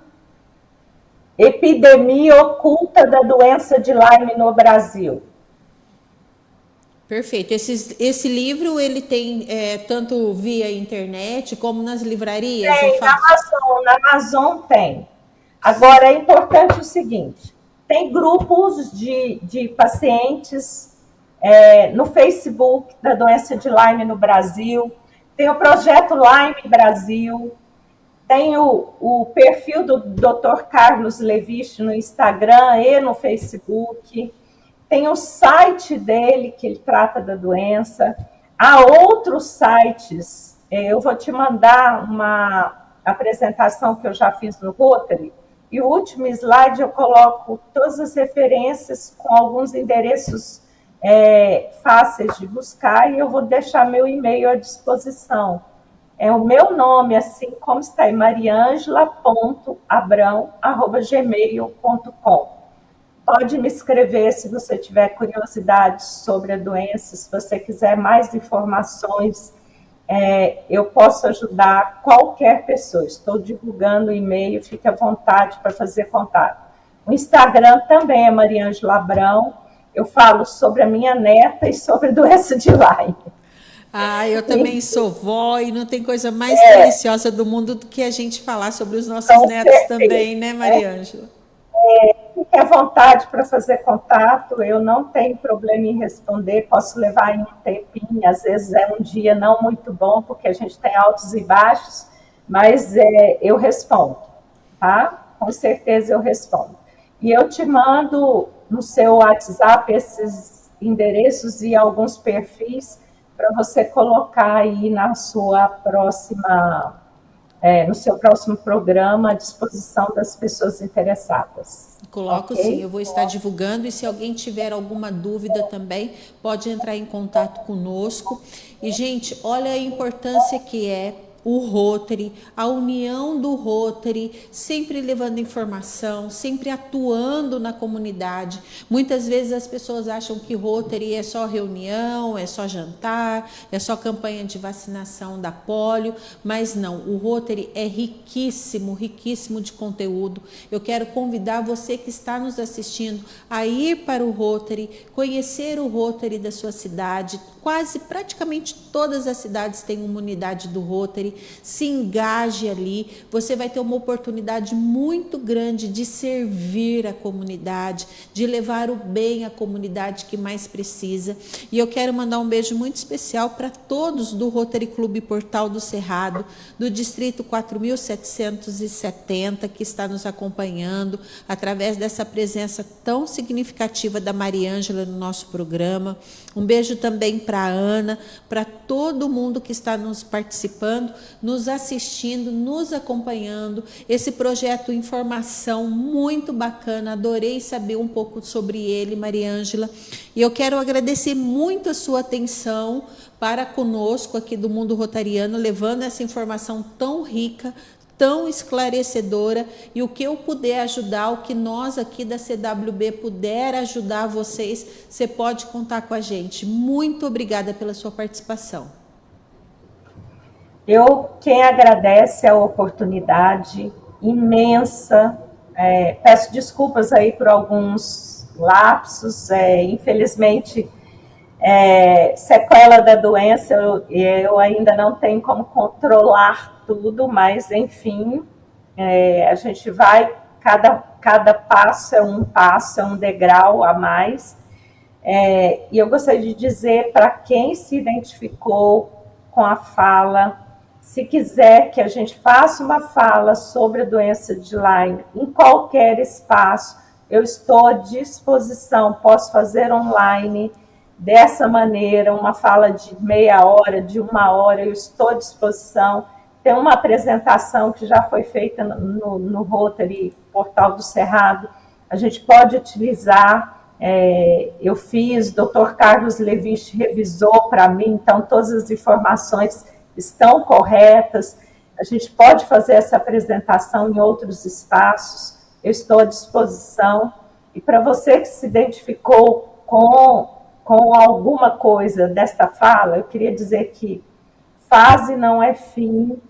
epidemia oculta da doença de Lyme no Brasil. Perfeito. Esse livro ele tem tanto via internet como nas livrarias? Tem, na Amazon tem. Agora, é importante o seguinte, tem grupos de pacientes no Facebook da doença de Lyme no Brasil, tem o projeto Lyme Brasil, tem o perfil do Dr. Carlos Levis no Instagram e no Facebook, tem o site dele, que ele trata da doença, há outros sites, eu vou te mandar uma apresentação que eu já fiz no Rotary, e o último slide eu coloco todas as referências com alguns endereços fáceis de buscar, e eu vou deixar meu e-mail à disposição. É o meu nome, assim como está aí, mariangela.abrão@gmail.com. Pode me escrever se você tiver curiosidade sobre a doença, se você quiser mais informações, eu posso ajudar qualquer pessoa. Estou divulgando o e-mail, fique à vontade para fazer contato. O Instagram também é Mariângela Abrão. Eu falo sobre a minha neta e sobre a doença de Lyme. Ah, eu também sou vó e não tem coisa mais deliciosa do mundo do que a gente falar sobre os nossos netos também, né, Mariângela? Fique à vontade para fazer contato, eu não tenho problema em responder, posso levar em um tempinho, às vezes é um dia não muito bom, porque a gente tem altos e baixos, mas eu respondo, tá? Com certeza eu respondo. E eu te mando no seu WhatsApp esses endereços e alguns perfis para você colocar aí na sua próxima, no seu próximo programa à disposição das pessoas interessadas. Coloco okay? Sim, eu vou estar divulgando, e se alguém tiver alguma dúvida também, pode entrar em contato conosco. E, gente, olha a importância que é o Rotary, a união do Rotary, sempre levando informação, sempre atuando na comunidade. Muitas vezes as pessoas acham que Rotary é só reunião, é só jantar, é só campanha de vacinação da polio, mas não, o Rotary é riquíssimo, riquíssimo de conteúdo. Eu quero convidar você que está nos assistindo a ir para o Rotary, conhecer o Rotary da sua cidade. Praticamente todas as cidades têm uma unidade do Rotary. Se engaje ali, você vai ter uma oportunidade muito grande de servir a comunidade, de levar o bem à comunidade que mais precisa. E eu quero mandar um beijo muito especial para todos do Rotary Clube Portal do Cerrado, do distrito 4770, que está nos acompanhando através dessa presença tão significativa da Mariângela no nosso programa. Um beijo também para a Ana, para todo mundo que está nos participando, nos assistindo, nos acompanhando. Esse projeto Informação, muito bacana, adorei saber um pouco sobre ele, Mariângela. E eu quero agradecer muito a sua atenção para conosco aqui do Mundo Rotariano, levando essa informação tão rica, tão esclarecedora, e o que eu puder ajudar, o que nós aqui da CWB puder ajudar vocês, você pode contar com a gente. Muito obrigada pela sua participação. Quem agradece a oportunidade imensa, peço desculpas aí por alguns lapsos, infelizmente, sequela da doença, eu ainda não tenho como controlar tudo, mas enfim, a gente vai, cada passo é um degrau a mais. E eu gostaria de dizer para quem se identificou com a fala, se quiser que a gente faça uma fala sobre a doença de Lyme em qualquer espaço, eu estou à disposição, posso fazer online dessa maneira, uma fala de meia hora, de 1 hora, eu estou à disposição. Tem uma apresentação que já foi feita no Rotary Portal do Cerrado, a gente pode utilizar, eu fiz, Dr. Carlos Levich revisou para mim, então todas as informações estão corretas, a gente pode fazer essa apresentação em outros espaços, eu estou à disposição. E para você que se identificou com alguma coisa desta fala, eu queria dizer que fase não é fim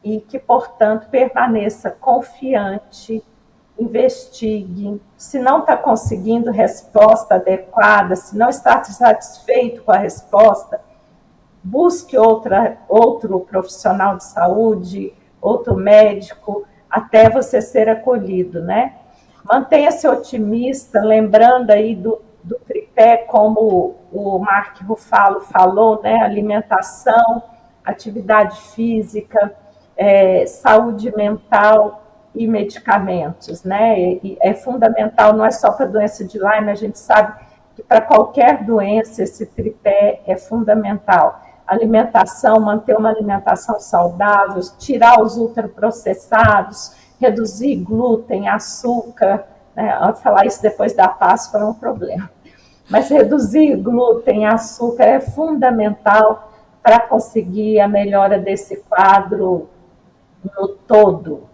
e que, portanto, permaneça confiante, investigue. Se não está conseguindo resposta adequada, se não está satisfeito com a resposta, busque outro profissional de saúde, outro médico, até você ser acolhido, né? Mantenha-se otimista, lembrando aí do tripé, como o Mark Ruffalo falou, né? Alimentação, atividade física, saúde mental e medicamentos, né? E é fundamental, não é só para a doença de Lyme, a gente sabe que para qualquer doença esse tripé é fundamental. Alimentação, manter uma alimentação saudável, tirar os ultraprocessados, reduzir glúten, açúcar, né? Falar isso depois da Páscoa é um problema. Mas reduzir glúten, açúcar é fundamental para conseguir a melhora desse quadro no todo,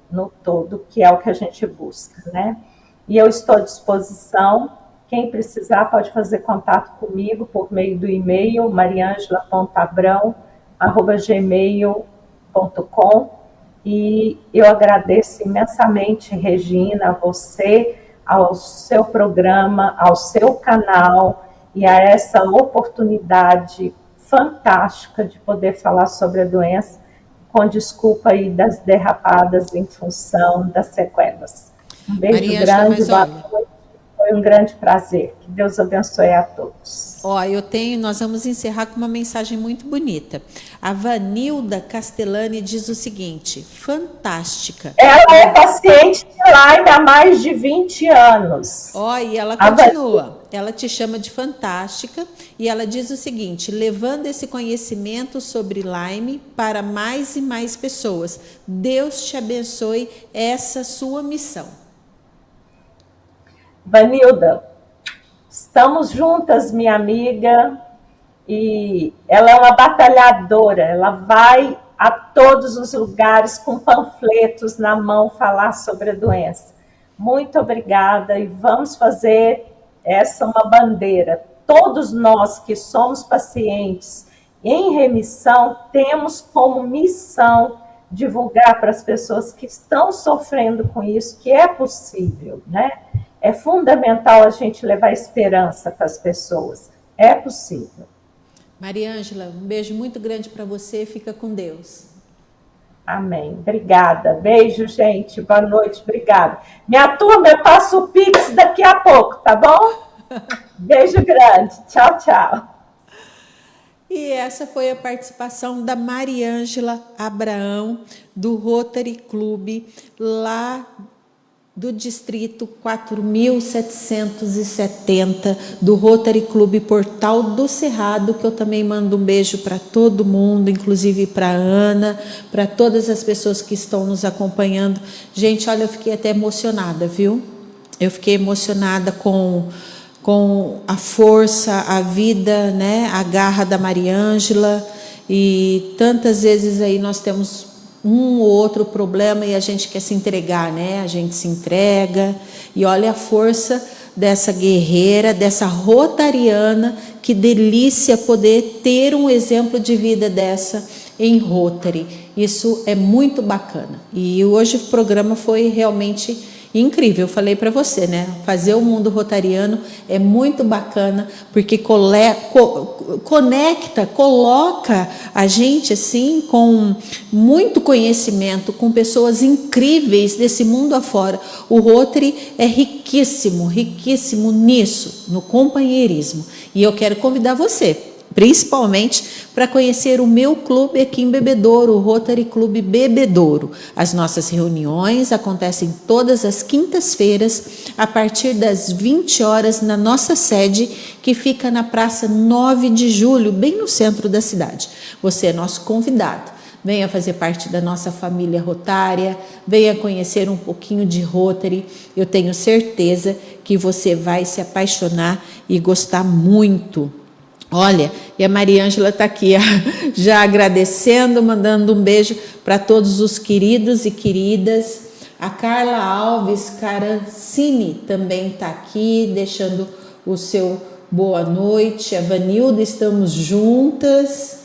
que é o que a gente busca, né? E eu estou à disposição. Quem precisar pode fazer contato comigo por meio do e-mail mariangela.abrão@gmail.com. E eu agradeço imensamente, Regina, a você, ao seu programa, ao seu canal e a essa oportunidade fantástica de poder falar sobre a doença, com desculpa aí das derrapadas em função das sequelas. Um beijo grande, boa noite. Foi um grande prazer. Que Deus abençoe a todos. Nós vamos encerrar com uma mensagem muito bonita. A Vanilda Castellani diz o seguinte: fantástica. Ela é paciente de Lyme há mais de 20 anos. E ela continua. Ela te chama de fantástica e ela diz o seguinte: levando esse conhecimento sobre Lyme para mais e mais pessoas. Deus te abençoe essa sua missão. Vanilda, estamos juntas, minha amiga, e ela é uma batalhadora, ela vai a todos os lugares com panfletos na mão falar sobre a doença. Muito obrigada e vamos fazer essa uma bandeira. Todos nós que somos pacientes em remissão temos como missão divulgar para as pessoas que estão sofrendo com isso que é possível, né? É fundamental a gente levar esperança para as pessoas. É possível. Mariângela, um beijo muito grande para você. Fica com Deus. Amém. Obrigada. Beijo, gente. Boa noite. Obrigada. Minha turma, eu passo o Pix daqui a pouco, tá bom? Beijo grande. Tchau, tchau. E essa foi a participação da Mariângela Abraão, do Rotary Club, lá do distrito 4770, do Rotary Club Portal do Cerrado, que eu também mando um beijo para todo mundo, inclusive para a Ana, para todas as pessoas que estão nos acompanhando. Gente, olha, eu fiquei até emocionada, viu? Eu fiquei emocionada com a força, a vida, né? A garra da Mariângela, e tantas vezes aí nós temos um ou outro problema e a gente quer se entregar, né? A gente se entrega, e olha a força dessa guerreira, dessa rotariana, que delícia poder ter um exemplo de vida dessa em Rotary. Isso é muito bacana. E hoje o programa foi realmente incrível. Eu falei para você, né? Fazer o mundo rotariano é muito bacana, porque conecta, coloca a gente assim com muito conhecimento, com pessoas incríveis desse mundo afora. O Rotary é riquíssimo, riquíssimo nisso, no companheirismo. E eu quero convidar você, principalmente para conhecer o meu clube aqui em Bebedouro, o Rotary Clube Bebedouro. As nossas reuniões acontecem todas as quintas-feiras, a partir das 20 horas, na nossa sede, que fica na Praça 9 de Julho, bem no centro da cidade. Você é nosso convidado. Venha fazer parte da nossa família rotária, venha conhecer um pouquinho de Rotary. Eu tenho certeza que você vai se apaixonar e gostar muito. Olha, e a Mariângela está aqui já agradecendo, mandando um beijo para todos os queridos e queridas. A Carla Alves Carancini também está aqui, deixando o seu boa noite. A Vanilda, estamos juntas.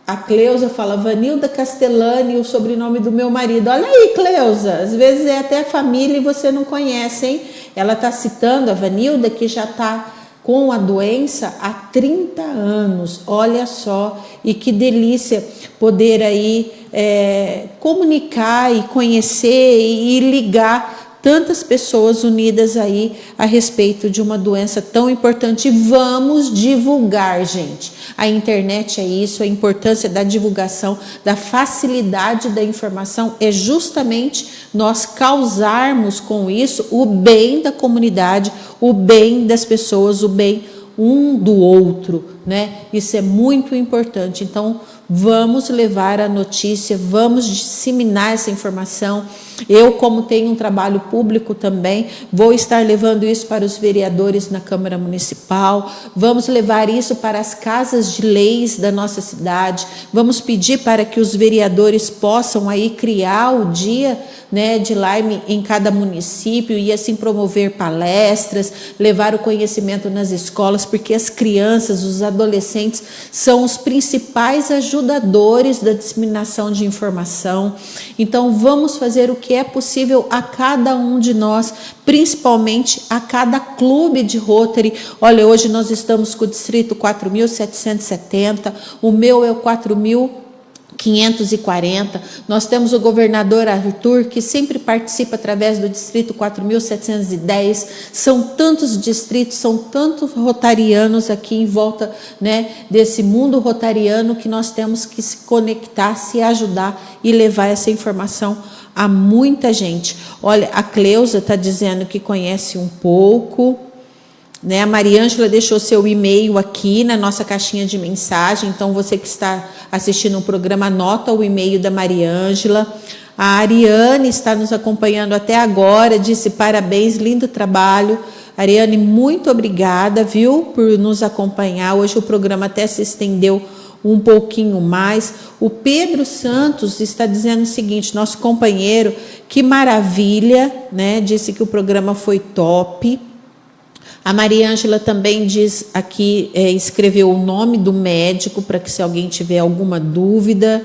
A Cleusa fala, Vanilda Castellani, o sobrenome do meu marido. Olha aí, Cleusa, às vezes é até família e você não conhece, hein? Ela está citando a Vanilda, que já está com a doença há 30 anos. Olha só, e que delícia poder aí comunicar e conhecer e ligar tantas pessoas unidas aí a respeito de uma doença tão importante. Vamos divulgar, gente. A internet é isso, a importância da divulgação, da facilidade da informação é justamente nós causarmos com isso o bem da comunidade, o bem das pessoas, o bem um do outro, né? Isso é muito importante. Então, vamos levar a notícia, vamos disseminar essa informação. Eu, como tenho um trabalho público também, vou estar levando isso para os vereadores na Câmara Municipal, vamos levar isso para as casas de leis da nossa cidade, vamos pedir para que os vereadores possam aí criar o dia, né, de Lyme em cada município e assim promover palestras, levar o conhecimento nas escolas, porque as crianças, os adolescentes são os principais ajudadores da disseminação de informação. Então vamos fazer o que é possível a cada um de nós, principalmente a cada clube de Rotary. Olha, hoje nós estamos com o distrito 4770, o meu é o 4540, nós temos o governador Arthur, que sempre participa através do distrito 4710, são tantos distritos, são tantos rotarianos aqui em volta, né, desse mundo rotariano, que nós temos que se conectar, se ajudar e levar essa informação a muita gente. Olha, a Cleusa está dizendo que conhece um pouco, né? A Mariângela deixou seu e-mail aqui na nossa caixinha de mensagem, então você que está assistindo o programa, anota o e-mail da Mariângela. A Ariane está nos acompanhando até agora, disse parabéns, lindo trabalho. Ariane, muito obrigada, viu, por nos acompanhar. Hoje o programa até se estendeu um pouquinho mais. O Pedro Santos está dizendo o seguinte, nosso companheiro, que maravilha, né? Disse que o programa foi top. A Maria Ângela também diz aqui, escreveu o nome do médico, para que se alguém tiver alguma dúvida.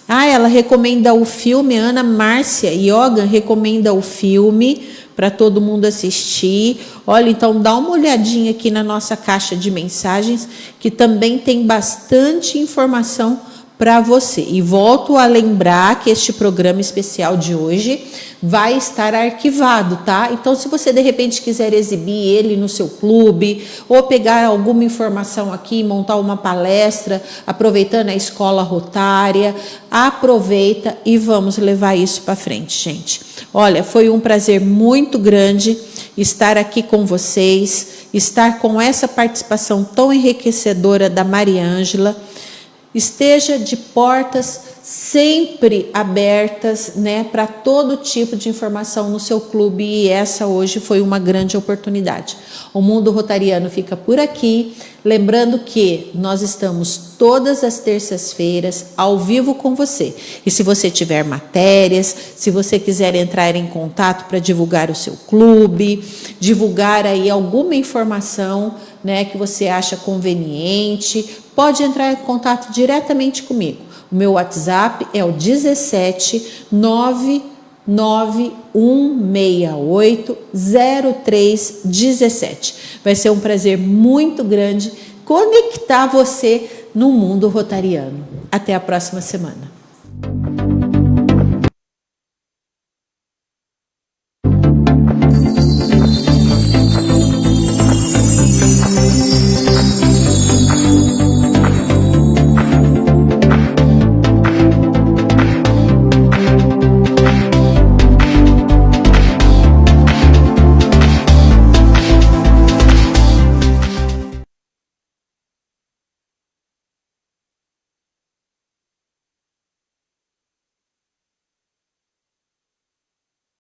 Ela recomenda o filme, Ana Márcia Yoga recomenda o filme para todo mundo assistir. Olha, então dá uma olhadinha aqui na nossa caixa de mensagens, que também tem bastante informação para você. E volto a lembrar que este programa especial de hoje vai estar arquivado, tá? Então, se você de repente quiser exibir ele no seu clube, ou pegar alguma informação aqui, montar uma palestra, aproveitando a escola rotária, aproveita e vamos levar isso para frente, gente. Olha, foi um prazer muito grande estar aqui com vocês, estar com essa participação tão enriquecedora da Maria Ângela. Esteja de portas sempre abertas, né, para todo tipo de informação no seu clube, e essa hoje foi uma grande oportunidade. O Mundo Rotariano fica por aqui, lembrando que nós estamos todas as terças-feiras ao vivo com você. E se você tiver matérias, se você quiser entrar em contato para divulgar o seu clube, divulgar aí alguma informação, né, que você acha conveniente, pode entrar em contato diretamente comigo. O meu WhatsApp é o 17 99168 0317. Vai ser um prazer muito grande conectar você no mundo rotariano. Até a próxima semana.